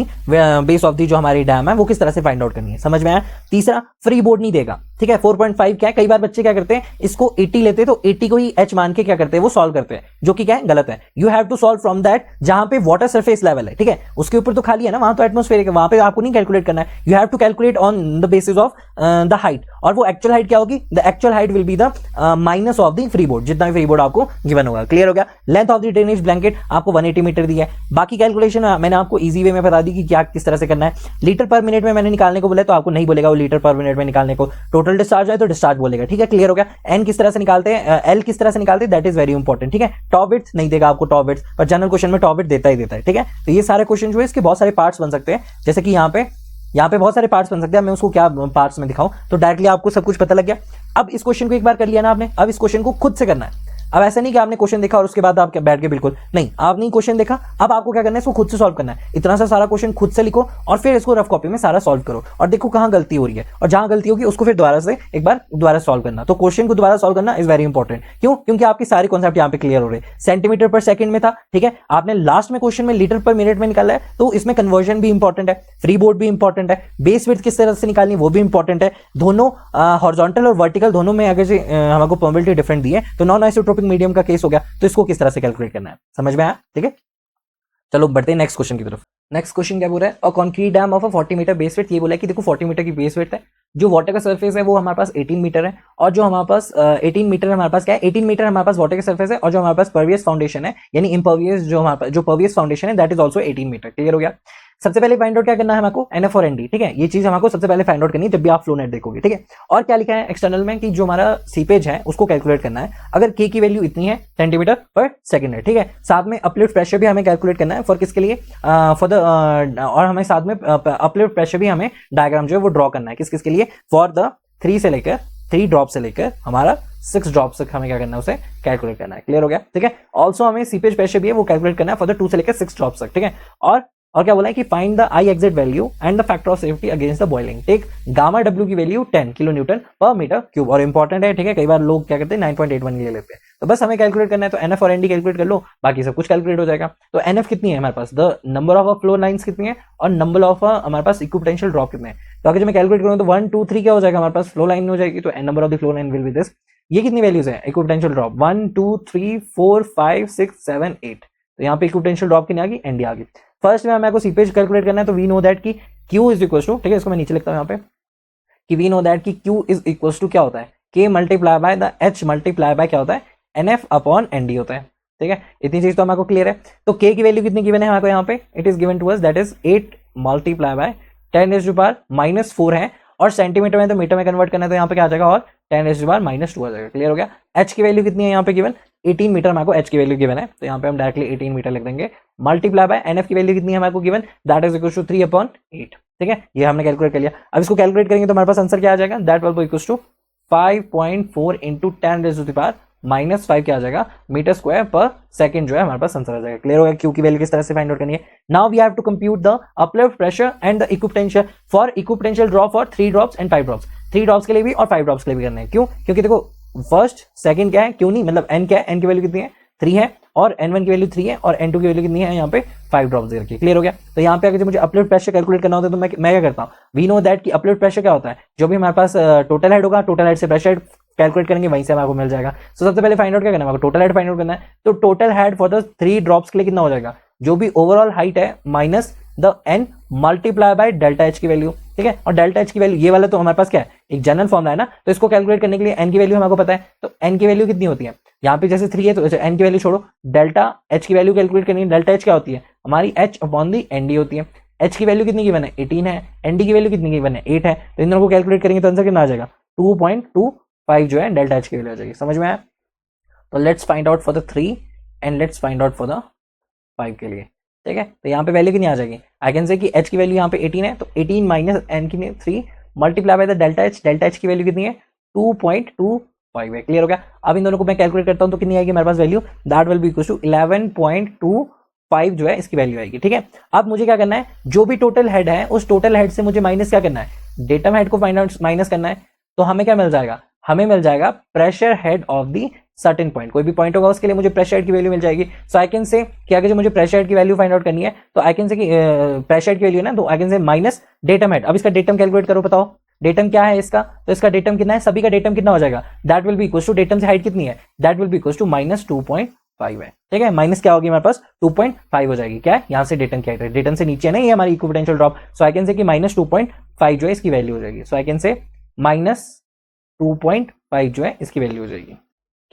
दी जो हमारी डैम है वो किस तरह से फाइंड आउट करनी है, समझ में आया। तीसरा फ्री बोर्ड नहीं देगा। ठीक है, 4.5 क्या है, कई बार बच्चे क्या करते हैं इसको 80 लेते हैं तो 80 को ही h मान के क्या करते हैं वो सॉल्व करते हैं, जो कि क्या है गलत है। You have to solve from that जहां पे वाटर सरफेस लेवल है, ठीक है, उसके ऊपर तो खाली है ना, वहां तो एटमॉस्फेरिक है, वहां पे आपको नहीं कैलकुलेट करना है, you have to calculate on the basis of the height, और वो एक्चुअल हाइट क्या होगी, the actual height will be the minus of the free board, जितना भी फ्री बोर्ड आपको गिवन होगा। क्लियर हो गया, length of the drainage blanket आपको 180 मीटर दी है, बाकी कैलकुलेशन मैंने आपको इजी वे में बता दी कि क्या किस तरह से करना है। लीटर पर मिनट में मैंने निकालने को बोला तो आपको नहीं बोलेगा वो लीटर पर मिनट में निकालने को, टोटल डिस्चार्ज है तो डिस्चार्ज बोलेगा। ठीक है, क्लियर हो गया। एन किस तरह से निकालते हैं, एल किस तरह से निकालते हैं, दैट इज वेरी इंपॉर्टेंट। ठीक है, टॉप विड्थ नहीं देगा आपको टॉप विड्थ, पर जनरल क्वेश्चन में टॉप विड्थ देता ही देता है। ठीक है, तो ये सारे क्वेश्चन जो है इसके बहुत सारे पार्ट्स बन सकते हैं, जैसे कि यहाँ पे बहुत सारे पार्ट्स बन सकते हैं, मैं उसको क्या पार्ट्स में दिखाऊं, तो डायरेक्टली आपको सब कुछ पता लग गया। अब इस क्वेश्चन को एक बार कर लिया ना आपने, अब इस क्वेश्चन को खुद से करना है। अब ऐसा नहीं कि आपने क्वेश्चन देखा और उसके बाद आप बैठ के बिल्कुल नहीं, आपने क्वेश्चन देखा, अब आपको क्या करना है इसको खुद से सॉल्व करना है। इतना सा सारा क्वेश्चन खुद से लिखो और फिर इसको रफ कॉपी में सारा सॉल्व करो और देखो कहां गलती हो रही है, और जहां गलती होगी उसको फिर दोबारा से एक बार दोबारा सॉल्व करना। तो क्वेश्चन को दोबारा सॉल्व करना इज वेरी इंपॉर्टेंट। क्यों? क्योंकि आपकी सारी कॉन्सेप्ट यहाँ पे क्लियर हो रहे हैं। सेंटीमीटर पर सेकंड में था, ठीक है, आपने लास्ट में क्वेश्चन में लीटर पर मिनट में निकाला है, तो इसमें कन्वर्जन भी इंपॉर्टेंट है, फ्री बोर्ड भी इंपॉर्टेंट है, बेस विड्थ किस तरह से निकालनी वो भी इंपॉर्टेंट है। दोनों हॉरिजॉन्टल और वर्टिकल दोनों में अगर हमको परमेबिलिटी डिफरेंट दी है, तो नॉन आइसोट्रोपिक मीडियम का केस हो गया, तो इसको किस तरह से कैलकुलेट करना है समझ में आया। ठीक है, चलो बढ़ते हैं नेक्स्ट क्वेश्चन की तरफ। नेक्स्ट क्वेश्चन क्या बोल रहा है, a concrete dam of a 40 metre base width. ये बोला है कि देखो 40 मीटर की बेस विड्थ है, जो वाटर का सरफेस है वो हमारे पास 18 मीटर है, और जो हमारे पास 18 मीटर हमारे पास क्या है, 18 मीटर हमारे पास वाटर का सरफेस है, और जो हमारे पास परवियस फाउंडेशन है यानी इम्पर्वियस जो हमारे पास जो परवियस फाउंडेशन है that is also 18 metre. Clear हो गया। सबसे पहले फाइंड आउट क्या करना है हमको, NF और ND, ठीक है, ये चीज हमको सबसे पहले फाइंड आउट करनी है जब भी आप फ्लो नेट देखोगे, ठीक है। और क्या लिखा है एक्सटर्नल में कि जो हमारा सीपेज है उसको कैलकुलेट करना है, अगर K की वैल्यू इतनी है सेंटीमीटर पर सेकंड है, ठीक है। साथ में अपलिफ्ट प्रेशर भी हमें कैलकुलेट करना है, फॉर किसके लिए, फॉर द और हमें साथ में अपलिफ्ट प्रेशर भी हमें डायग्राम जो है वो ड्रॉ करना है, किस किसके लिए, फॉर द 3 ड्रॉप से लेकर हमारा 6 ड्रॉप तक हमें क्या करना है, उसे कैलकुलेट करना है। क्लियर हो गया, ठीक है। ऑल्सो हमें सीपेज प्रेशर भी है वो कैलकुलेट करना है फॉर द 2 से लेकर 6 ड्रॉप तक, ठीक है। और क्या बोला है कि find the I exit value and the factor of safety against the boiling, take gamma W की वैल्यू 10 किलो न्यूटन पर मीटर क्यूब, और इंपॉर्टेंट है, ठीक है, कई बार लोग क्या करते हैं 9.81 ले लेते हैं, तो बस हमें कैलकुलेट करना है, तो NF और ND कैलकुलेट कर लो, बाकी सब कुछ कैलकुलेट हो जाएगा। तो NF कितनी है हमारे पास, the number of flow lines कितनी है, और नंबर ऑफ हमारे पास इक्विपोटेंशियल ड्रॉप कितने हैं। तो अगर मैं कैलकुलेट करूँ तो 1 2 3 क्या हो जाएगा हमारे पास, फ्लो लाइन हो जाएगी, तो number of the flow line will be this. ये कितनी वैल्यूज है इक्विपोटेंशियल ड्रॉप, 1 2 3 4 5 6 7 8, तो यहाँ पे इक्विपोटेंशियल ड्रॉप कितनी आ गई, ND आ गई। फर्स्ट में हमें को सीपेज कैलकुलेट करना है, तो वी नो दैट कि Q इज इक्वल टू, ठीक है, इसको मैं नीचे लिखता हूँ यहाँ पे कि वी नो दैट कि Q इज इक्वल टू क्या होता है, K multiply by the H multiply by क्या होता है, NF अपॉन ND होता है, ठीक है। इतनी चीज तो हमको क्लियर है। तो K की वैल्यू कितनी गिवन है हमको यहाँ पे, it is given to us that is 8 multiply by 10⁻⁻4 है, और सेंटीमीटर में तो मीटर में कन्वर्ट करना है, तो यहाँ पे क्या आ जाएगा, और 10⁻⁻2 आ जाएगा। क्लियर हो गया। H की वैल्यू कितनी है यहाँ पे गिवन, 18 मीटर हमारे H की वैल्यू गिवन है, तो यहाँ पे हम डायरेक्टली 18 मीटर लिख देंगे, मल्टीप्लाई बाय NF की वैल्यू कितनी है हमारे given, that is equal to 3/8, ठीक है, ये हमने कैलकुलेट कर लिया। अब इसको कैलकुलेट करेंगे तो हमारे पास आंसर क्या आ जाएगा, that will be equal to 5.4 into 10⁻⁻5 क्या आ जाएगा, मीटर स्क्वायर पर सेकंड जो है हमारे पास आंसर आ जाएगा। क्लियर हो गया। Q की वैल्यू किस तरह से फाइंड आउट करनी है। Now we have to compute the uplift pressure and the equipotential for equipotential drop for 3 drops and 5 drops, 3 drops के लिए भी और 5 ड्रॉप्स के लिए भी करना है। क्यों, क्योंकि देखो फर्स्ट सेकंड क्या है, क्यों नहीं, मतलब n क्या है, n की वैल्यू कितनी है 3 है, और n1 की वैल्यू 3 है, और n2 की वैल्यू कितनी है यहाँ पे 5 ड्रॉप्स दे रखी है। क्लियर हो गया। तो यहाँ पे अगर मुझे अपलिफ्ट प्रेशर कैलकुलेट करना होता है तो मैं क्या करता हूँ, वी नो दैट कि अपलिफ्ट प्रेशर क्या होता है, जो भी हमारे पास टोटल हेड होगा, टोटल हेड से प्रेशर हेड कैलकुलेट करेंगे, वहीं से हमारे मिल जाएगा। तो सबसे पहले फाइंड आउट क्या करना है, टोटल हेड फाइंड आउट करना है। तो total head for the 3 drops के लिए कितना हो जाएगा, जो भी ओवरऑल हाइट है minus the n multiply by delta H की वैल्यू, ठीक है। और डेल्टा एच की वैल्यू ये वाला तो हमारे पास क्या है, एक जनरल फॉर्मूला है ना, तो इसको कैलकुलेट करने के लिए n की वैल्यू हमको पता है, तो n की वैल्यू कितनी होती है, यहाँ पे जैसे 3 है तो n की वैल्यू छोड़ो, डेल्टा h की वैल्यू कैलकुलेट करनी है। डेल्टा h क्या होती है हमारी, h अपॉन दी ND होती है। h की वैल्यू कितनी गिवन है 18 है, ND की वैल्यू कितनी गिवन है 8 है, तो इन दोनों को कैलकुलेट करेंगे तो आंसर कितना आ जाएगा 2.25 जो है डेल्टा एच की वैल्यू आ जाएगी। समझ में आया। तो let's find out for the 3 and let's find out for the 5 के लिए, ठीक है। तो यहाँ पे वैल्यू कितनी आ जाएगी, आई कैन से कि h की वैल्यू यहाँ पे 18 है, तो 18 माइनस n की 3 multiply by the delta H की वैल्यू कितनी है 2.25 है। क्लियर हो गया। अब इन दोनों को मैं कैलकुलेट करता हूँ तो कितनी आएगी हमारे पास value, that will be equal to 11.25 जो है इसकी वैल्यू आएगी, ठीक है। अब मुझे क्या करना है, जो भी टोटल हेड है उस टोटल हेड से मुझे माइनस क्या करना है, डेटम हेड को फाइंड आउट माइनस करना है। तो हमें क्या मिल जाएगा, हमें मिल जाएगा pressure head of the certain point, कोई भी पॉइंट होगा उसके लिए मुझे प्रेशर हेड की वैल्यू मिल जाएगी। सो आई कैन से कि अगर जो मुझे प्रेशर हेड की वैल्यू फाइंड आउट करनी है तो आई कैन से कि प्रेशर हेड की वैल्यू है ना, तो आई कैन से माइनस डेटम हेड। अब इसका डेटम कैलकुलेट करो, बताओ डेटम क्या है इसका, तो इसका डेटम कितना है, सभी का डेटम कितना हो जाएगा, that will be equal to datum से हाइट कितनी है, that will be equal to minus 2.5 है, ठीक है। माइनस क्या होगी हमारे पास 2.5 हो जाएगी, क्या है यहाँ से डेटम क्या है, डेटम से नीचे है ना ये हमारी equipotential drop. So I can say कि माइनस 2.5 जो है इसकी वैल्यू हो जाएगी। सो आई कैन से माइनस 2.5 जो है इसकी वैल्यू हो जाएगी।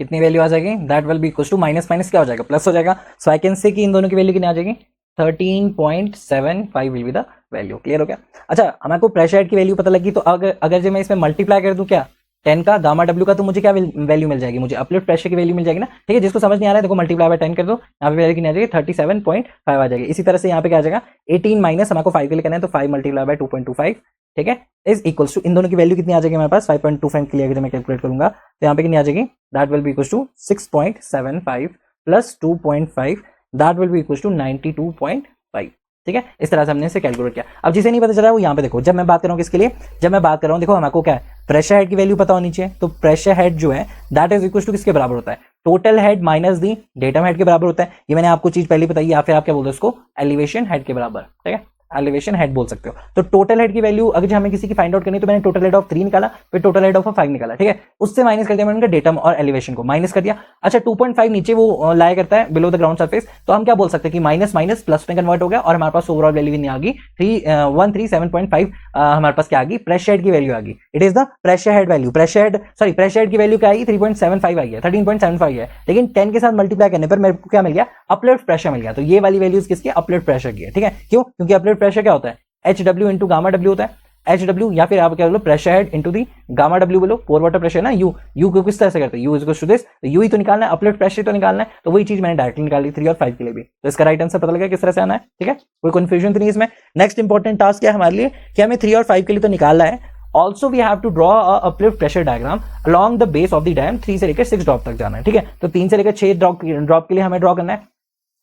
कितनी वैल्यू आ जाएगी, that will be equal to minus minus क्या हो जाएगा प्लस हो जाएगा। सो आई कैन से कि इन दोनों की वैल्यू कितनी आ जाएगी 13.75 will be the value. Clear हो गया। अच्छा हमारे प्रेशर हेड की वैल्यू पता लगी, तो अगर जो मैं इसमें मल्टीप्लाई कर दूं क्या 10 का गामा डब्ल्यू का, तो मुझे क्या वैल्यू मिल जाएगी, मुझे अपलिफ्ट प्रेशर की वैल्यू मिल जाएगी ना, ठीक है। जिसको समझ नहीं आ रहा है देखो मल्टीप्लाई बाय 10 कर दो, यहाँ पे वैल्यू कितनी आ जाएगी 37.5 आ जाएगी। इसी तरह से यहाँ पे क्या आ जाएगा 18 माइनस हमको 5 के लिए करना है, तो 5 मल्टीप्लाई बाय 2.25, ठीक है, इज इक्वल्स टू इन दोनों की वैल्यू कितनी आ जाएगी हमारे पास 5.25 के लिए अगर मैं कैलकुलेट करूंगा तो यहाँ पे कितनी आ जाएगी, that will be equals to 6.75 plus 2.5 that will be equals to 92.5, ठीक है। इस तरह से हमने इसे कैलकुलेट किया। अब जिसे नहीं पता चला वो यहाँ पे देखो, जब मैं बात कर रहा हूँ किसके लिए, जब मैं बात कर रहा हूँ देखो हमको क्या है प्रेशर हेड की वैल्यू पता होनी चाहिए, तो प्रेशर हेड जो है दैट इज इक्वल टू किसके बराबर होता है, टोटल हेड माइनस दी डेटम हेड के बराबर होता है। ये मैंने आपको चीज पहले बताई, या फिर आप क्या बोलते हो उसको एलिवेशन हेड के बराबर, ठीक है, एलिवेशन हेड बोल सकते हो। तो टोटल हेड की वैल्यू अगर हमें किसी की फाइंड आउट करनी है तो मैंने टोटल हेड ऑफ 3 निकाला, फिर टोटल हेड ऑफ 5 निकाला, ठीक है, उससे माइनस कर दिया मैंने उनका डेटम और एलिवेशन को माइनस कर दिया। अच्छा 2.5 नीचे वो लाया करता है बिलो द ग्राउंड सरफेस, तो हम क्या बोल सकते हैं कि माइनस माइनस प्लस में कन्वर्ट हो गया और हमारे पास ओवरऑल वैल्यू कितनी आ गई 137.5 हमारे पास क्या आ गई प्रेशर हेड की वैल्यू आ गई। It is the pressure head value, pressure head की वैल्यू क्या आई 3.75 आई है, 13.75 है, लेकिन 10 के साथ मल्टीप्लाई करने पर मेरे को क्या मिल गया अपलिफ्ट प्रेशर मिल गया। तो ये वाली वैल्यूज किसकी अपलिफ्ट प्रेशर की है, ठीक है। क्यों, क्योंकि अपलिफ्ट अपलिफ्ट प्रेशर क्या होता है, H W into gamma W होता है, एच डब्ल्यू या फिर आप क्या बोलो pressure head into the gamma W बोलो, पोर वाटर प्रेशर ना यू, यू को किस तरह से करते हैं, U is equal to this, तो यू ही तो निकालना है, अपलिफ्ट प्रेशर तो निकालना है, तो वही चीज मैंने डायरेक्टली निकाल ली 3 और 5 के लिए भी। तो इसका राइट आंसर पता लगा किस तरह से आना है, ठीक है, कोई कंफ्यूजन तो नहीं इसमें। नेक्स्ट इंपॉर्टेंट टास्क क्या है हमारे लिए कि हमें 3 और 5 के लिए तो निकालना है, also we have to draw a uplift pressure diagram along the base of the dam, 3 से लेकर 6 ड्रॉप तक जाना है, ठीक है, तो 3 से लेकर 6 ड्रॉप के लिए हमें ड्रॉ करना है,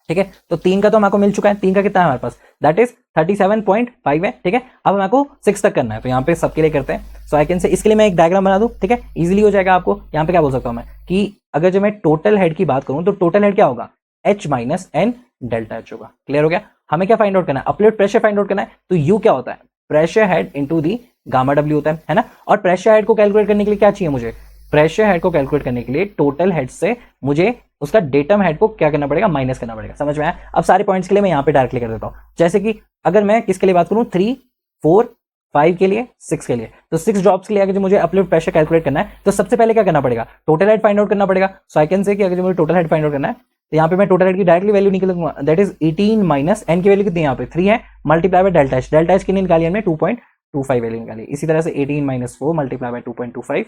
ठीक है, तो 3 का तो हमको मिल चुका है, 3 का कितना है हमारे पास, दैट इज 37.5 है, ठीक है, अब हमको 6 तक करना है, तो यहाँ पे सबके लिए करते हैं। सो आई कैन से इसके लिए मैं एक डायग्राम बना दूं, ठीक है, इजीली हो जाएगा आपको। यहाँ पे क्या बोल सकता हूँ मैं कि अगर जब मैं टोटल हेड की बात करूं तो टोटल हेड क्या होगा, H minus N delta H होगा। क्लियर हो गया, हमें क्या फाइंड आउट करना है, अपलिफ्ट प्रेशर फाइंड आउट करना है, तो यू क्या होता है, pressure head into the gamma W होता है ना, और प्रेशर हेड को कैलकुलेट करने के लिए क्या चाहिए मुझे, प्रेशर हेड को कैलकुलेट करने के लिए टोटल हेड से मुझे उसका डेटम हेड को क्या करना पड़ेगा, माइनस करना पड़ेगा। समझ में आया। अब सारे पॉइंट्स के लिए मैं यहाँ पे डायरेक्टली कर देता हूँ, जैसे कि अगर मैं किसके लिए बात करूँ, 3, 4, 5 के लिए, 6 के लिए, तो 6 ड्रॉप्स के लिए अगर मुझे अपलिफ्ट प्रेशर कैलकुलेट करना है तो सबसे पहले क्या करना पड़ेगा, टोटल हेड फाइंड आउट करना पड़ेगा। सो आई कैन से कि अगर मुझे टोटल हेड फाइंड आउट करना है तो यहाँ पे मैं टोटल हेड की डायरेक्टली वैल्यू निकालूंगा, दैट इज 18 माइनस एन की वैल्यू कितनी है यहाँ पे 3 है, multiply by delta H, delta H कितनी निकाली हमने 2.25 वैल्यू निकाली। इसी तरह से 18 माइनस 4 मल्टीप्लाई बाय 2.25,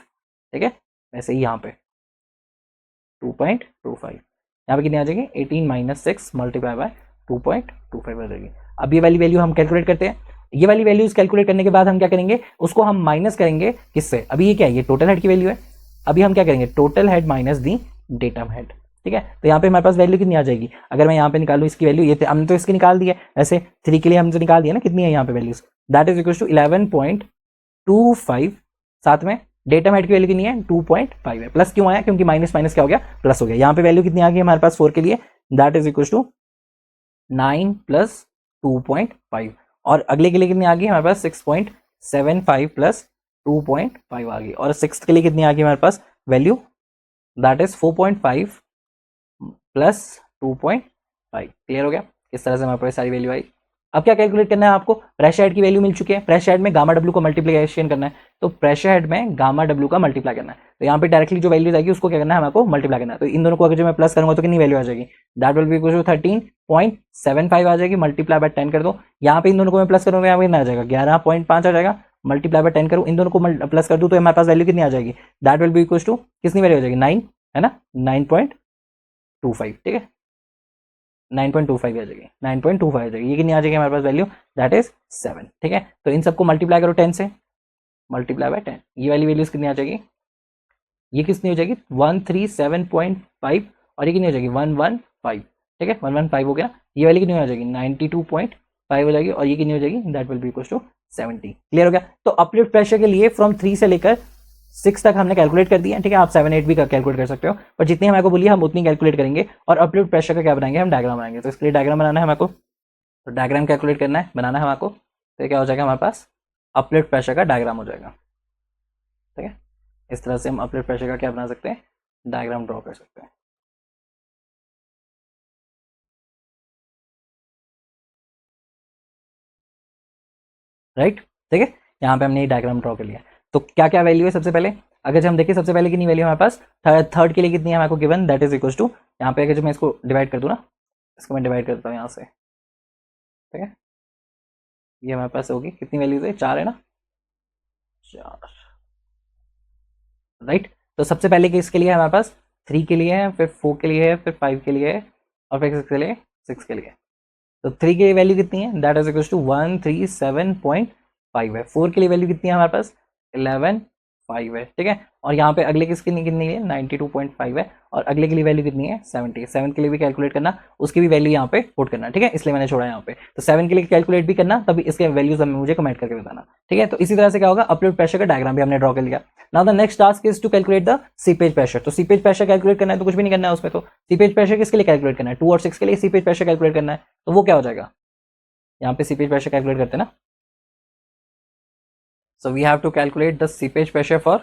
ठीक है, वैसे ही यहाँ पे 2.25, यहाँ पे कितनी आ जाएगी 18 माइनस 6 मल्टीप्लाई बाय 2.25 आ जाएगी। अब ये वाली वैल्यू हम कैलकुलेट करते हैं, ये वाली वैल्यूज कैलकुलेट करने के बाद हम क्या करेंगे, उसको हम माइनस करेंगे किससे, अभी ये क्या है, ये टोटल हेड की वैल्यू है, अभी हम क्या करेंगे टोटल हेड माइनस दी डेटम हेड, ठीक है, तो यहाँ पे हमारे पास वैल्यू कितनी आ जाएगी, अगर मैं यहाँ पे निकालूँ इसकी वैल्यू, ये हमने तो इसकी निकाल दी है, ऐसे 3 के लिए हमने निकाल दिया ना, कितनी है यहाँ पे values, that is equal to 11.25, साथ में डेटम हेड की वैल्यू कितनी है 2.5 है, प्लस क्यों आया, क्योंकि माइनस माइनस क्या हो गया प्लस हो गया। यहाँ पे वैल्यू कितनी आ गई हमारे पास 4 के लिए, that is equal to 9 plus 2.5, और अगले के लिए कितनी आ गई हमारे पास 6.75 प्लस 2.5 आ गई, और 6 के लिए कितनी आ गई हमारे पास value, that is 4.5 plus 2.5। Clear हो गया, इस तरह से हमारे पास सारी वैल्यू आई। अब क्या कैलकुलेट करना है आपको, प्रेशर हेड की वैल्यू मिल चुकी है, प्रेशर हेड में गामा डब्ल्यू का मल्टीप्लिकेशन करना है, तो प्रेशर हेड में गामा डब्ल्यू का मल्टीप्लाई करना है, तो यहाँ पे डायरेक्टली जो वैल्यूज आएगी उसको क्या करना है हमको मल्टीप्लाई करना है, तो इन दोनों को अगर जो मैं प्लस करूंगा तो कितनी वैल्यू आ जाएगी, that will be equal to 13.75 आ जाएगी, मल्टीप्लाई बाय 10 कर दो, यहाँ पे इन दोनों को मैं प्लस करूंगा यहाँ पे कितना आ जाएगा 11.5 आ जाएगा, मल्टीप्लाई बाय 10 करूँ, इन दोनों को प्लस कर दूँ तो हमारे पास वैल्यू कितनी आ जाएगी, that will be equal to कितनी वैल्यू आ जाएगी 9, है ना, 9.25, ठीक है, 9.25 आ जाएगी, 9.25 आ जाएगी, ये कितनी आ जाएगी हमारे पास वैल्यू, दैट इज 7, ठीक है, तो इन सबको मल्टीप्लाई करो 10 से, मल्टीप्लाई बाय 10, ये वाली वैल्यूज कितनी आ जाएगी, ये कितनी हो जाएगी 137.5, और ये कितनी हो जाएगी 115, ठीक है 115 हो गया, ये वाली कितनी हो जाएगी 92.5 हो जाएगी, और ये कितनी हो जाएगी that will be equal to 70। Clear हो गया, तो अपलिफ्ट प्रेशर के लिए फ्रॉम 3 से लेकर 6 तक हमने कैलकुलेट कर दिया, ठीक है, आप 7, 8 भी कैलकुलेट कर सकते हो, पर जितनी हमारे को बोली हम उतनी कैलकुलेट करेंगे, और अपलिफ्ट प्रेशर का क्या बनाएंगे हम डायग्राम बनाएंगे, तो इसके लिए डायग्राम बनाना है हमारे को, तो डायग्राम कैलकुलेट करना है, बनाना है हमारे को, तो क्या हो जाएगा हमारे पास अपलिफ्ट प्रेशर का डायग्राम हो जाएगा, ठीक है, इस तरह से हम अपलिफ्ट प्रेशर का क्या बना सकते हैं, डायग्राम ड्रॉ कर सकते हैं। राइट, ठीक है, यहाँ पे हमने ये डायग्राम ड्रॉ कर लिया, तो क्या क्या वैल्यू है सबसे पहले, अगर जो हम देखें सबसे पहले कितनी वैल्यू हमारे पास थर्ड के लिए कितनी है हमारे को given, that is equal to, यहाँ पे अगर जो मैं इसको डिवाइड कर दूँ ना, इसको मैं डिवाइड करता हूँ यहाँ से, ठीक है, ये हमारे पास होगी कितनी वैल्यूज है 4 है ना, 4, राइट, तो सबसे पहले के इसके लिए हमारे पास 3 के लिए है, फिर 4 के लिए है, फिर 5 के लिए है, और फिर 6 के लिए 6 के लिए, तो 3 की वैल्यू कितनी है, दैट इज इक्वल टू 137.5 है, 4 के लिए वैल्यू कितनी है हमारे पास 11.5 है, ठीक है, और यहाँ पे अगले किसकी कितनी है 92.5 है, और अगले के लिए वैल्यू कितनी है 70, 7 के लिए भी कैलकुलेट करना, उसकी भी वैल्यू यहाँ पे पुट करना, ठीक है, इसलिए मैंने छोड़ा यहाँ पे, तो 7 के लिए कैलकुलेट भी करना, तभी इसके वैल्यूज हमें मुझे कमेंट करके बताना, ठीक है, तो इसी तरह से क्या होगा अपलिफ्ट प्रेशर का डायग्राम भी हमने ड्रॉ कर लिया। Now the next task is to calculate the seepage pressure, तो सीपेज प्रेशर कैलकुलेट करना है तो कुछ भी नहीं करना है उसमें, तो सीपेज प्रेशर किसके लिए कैलकुलेट करना है 2 और 6 के लिए सीपेज प्रेशर कैलकुलेट करना है, तो वो क्या हो जाएगा, यहाँ पे सीपेज प्रेशर कैलकुलेट करते हैं ना, so we have to calculate the seepage pressure for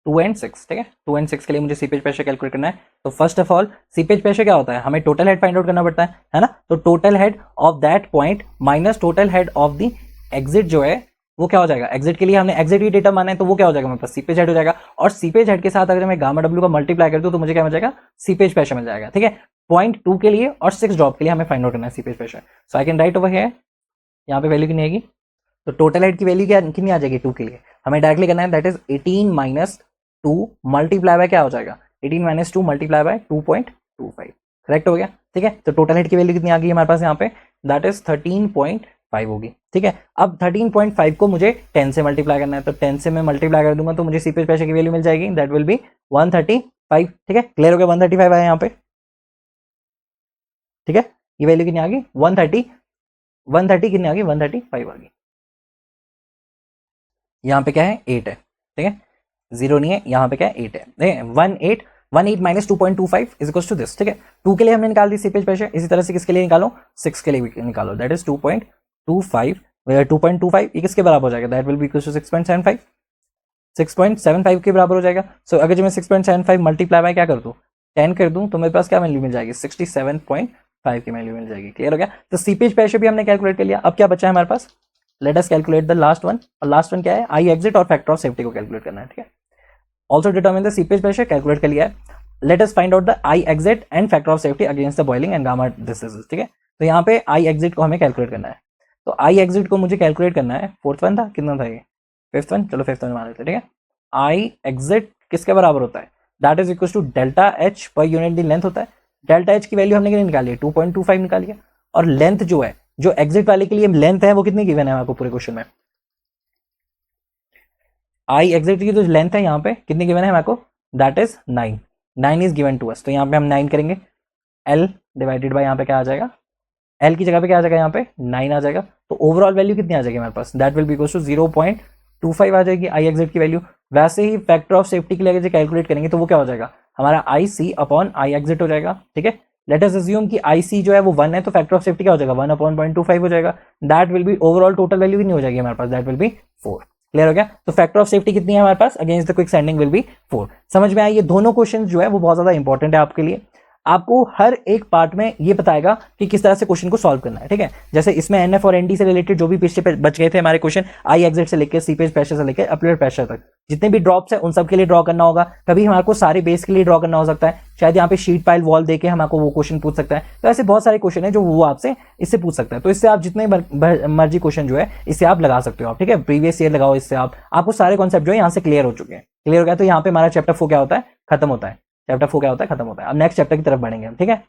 2 and 6, ठीक है, 2 एंड 6 के लिए मुझे सीपेज प्रेशर कैलकुलेट करना है, तो first of all seepage pressure क्या होता है, हमें टोटल हेड फाइंड आउट करना पड़ता है ना, तो total head of that point minus total head of the exit जो है वो क्या हो जाएगा, एग्जिट के लिए हमने एग्जिट ही डेटा माना है, तो वो क्या हो जाएगा हमारे पास सीपेज हेड हो जाएगा, और सीपेज हेड के साथ अगर मैं गामा डब्ल्यू का मल्टीप्लाई कर दूं तो मुझे क्या मिल जाएगा सीपेज प्रेशर मिल जाएगा, ठीक है, पॉइंट 2 के लिए और 6 ड्रॉप के लिए हमें फाइंड आउट करना है seepage pressure, so I can right over here, यहाँ पे वैल्यू कितनी आएगी, तो टोटल हाइट की वैल्यू क्या कितनी आ जाएगी 2 के लिए, हमें डायरेक्टली करना है, that is 18 minus 2 multiply by क्या हो जाएगा, 18 माइनस 2 मल्टीप्लाई बाय 2.25, करेक्ट हो गया। ठीक है, तो टोटल हाइट की वैल्यू कितनी आ गई हमारे पास यहाँ पे, दैट इज 13.5 होगी। ठीक है, अब 13.5 को मुझे 10 से मल्टीप्लाई करना है, तो 10 से मैं मल्टीप्लाई कर दूंगा तो मुझे सीपेज प्रेशर की वैल्यू मिल जाएगी, दैट विल बी 135। ठीक है, क्लियर हो गया, 135 आया यहाँ पे। ठीक है, ये वैल्यू कितनी आ गई, 130 कितनी आ गई, 135 आ गई। यहाँ पे क्या है, 8 है। ठीक है, 0 नहीं है, यहाँ पे क्या है, 8 है। 18 minus 2.25 is equal to this. ठीक है, 2 के लिए हमने निकाल दी सीपेज प्रेशर, इसी तरह से किसके लिए निकालो, 6 के लिए भी निकालो, दैट इज 2.25 ये किसके बराबर हो जाएगा, that will be equal to 6.75 के बराबर हो जाएगा। सो अगर जब मैं 6.75 मल्टीप्लाई बाय क्या कर दूँ, 10 कर दूं, तो मेरे पास क्या वैल्यू मिल जाएगी, 67.5 की वैल्यू मिल जाएगी। क्लियर हो गया, तो सीपेज प्रेशर भी हमने कैलकुलेट कर लिया। अब क्या बचा है हमारे पास, let us calculate the last one, और लास्ट वन क्या है, आई एग्जिट और फैक्टर ऑफ सेफ्टी को कैलकुलेट करना है। ठीक है, also determine the seepage pressure, calculate कर लिया है। Let us find out the I exit and factor of safety against the boiling and gamma diseases. ठीक है, तो यहाँ पे आई एग्जिट को हमें कैलकुलेट करना है, तो आई एग्जिट को मुझे कैलकुलेट करना है, फोर्थ वन था, कितना था ये, फिफ्थ वन, चलो फिफ्थ वन मान लेते हैं। ठीक है, आई एग्जिट किसके बराबर होता है, that is equal to delta H per unit the length होता है। डेल्टा एच की वैल्यू हमने कितनी निकाली है, 2.25 निकाली है, और लेंथ जो है, जो एग्जिट वाले के लिए लेंथ है वो कितनी गिवन है आपको पूरे क्वेश्चन में, आई एग्जिट की जो लेंथ है यहाँ पे कितनी गिवन है हमारे को, that is 9 is given to us. तो यहाँ पे हम 9 करेंगे, एल डिवाइडेड बाय यहाँ पे क्या आ जाएगा, एल की जगह पे क्या आ जाएगा, यहाँ पे 9 आ जाएगा। तो ओवरऑल वैल्यू कितनी आ जाएगी हमारे पास, that will be equal to 0.25 आ जाएगी आई एग्जिट की वैल्यू। वैसे ही फैक्टर ऑफ सेफ्टी के लिए अगर कैलकुलेट करेंगे तो वो क्या हो जाएगा, हमारा आई सी अपॉन आई एग्जिट हो जाएगा। ठीक है, लेट अस अज्यूम कि आई सी जो है वो 1 है, तो फैक्टर ऑफ सेफ्टी क्या हो जाएगा, 1 अपॉन 0.25 हो जाएगा। That will be overall total value कितनी हो जाएगी हमारे पास, दैट विल बी 4। क्लियर हो गया, तो फैक्टर ऑफ सेफ्टी कितनी है हमारे पास against the quick sanding will be 4। समझ में आया, ये दोनों क्वेश्चन जो है वो बहुत ज्यादा इंपॉर्टेंट है आपके लिए, आपको हर एक पार्ट में ये बताएगा कि किस तरह से क्वेश्चन को सॉल्व करना है। ठीक है, जैसे इसमें एनएफ और एनडी से रिलेटेड जो भी पिछले पे बच गए थे हमारे क्वेश्चन, आई एग्जिट से लेकर सीपेज प्रेशर से लेकर अपलेट प्रेशर तक, जितने भी ड्रॉप्स है उन सब के लिए ड्रॉ करना होगा। कभी हमारे को सारे बेस के लिए ड्रॉ करना हो सकता है, शायद यहाँ पे शीट पाइल वॉल देके हमको वो क्वेश्चन पूछ सकता है। तो ऐसे बहुत सारे क्वेश्चन है जो वो आपसे इससे पूछ सकता है। तो इससे आप जितने मर्जी क्वेश्चन जो है इससे आप लगा सकते हो आप। ठीक है, प्रीवियस ईयर लगाओ, इससे आपको सारे कॉन्सेप्ट जो है यहाँ से क्लियर हो चुके हैं। क्लियर हो गया, तो यहाँ पे हमारा चैप्टर 4 क्या होता है, खत्म होता है। चैप्टर 4 क्या होता है, खत्म होता है। अब नेक्स्ट चैप्टर की तरफ बढ़ेंगे हम। ठीक है।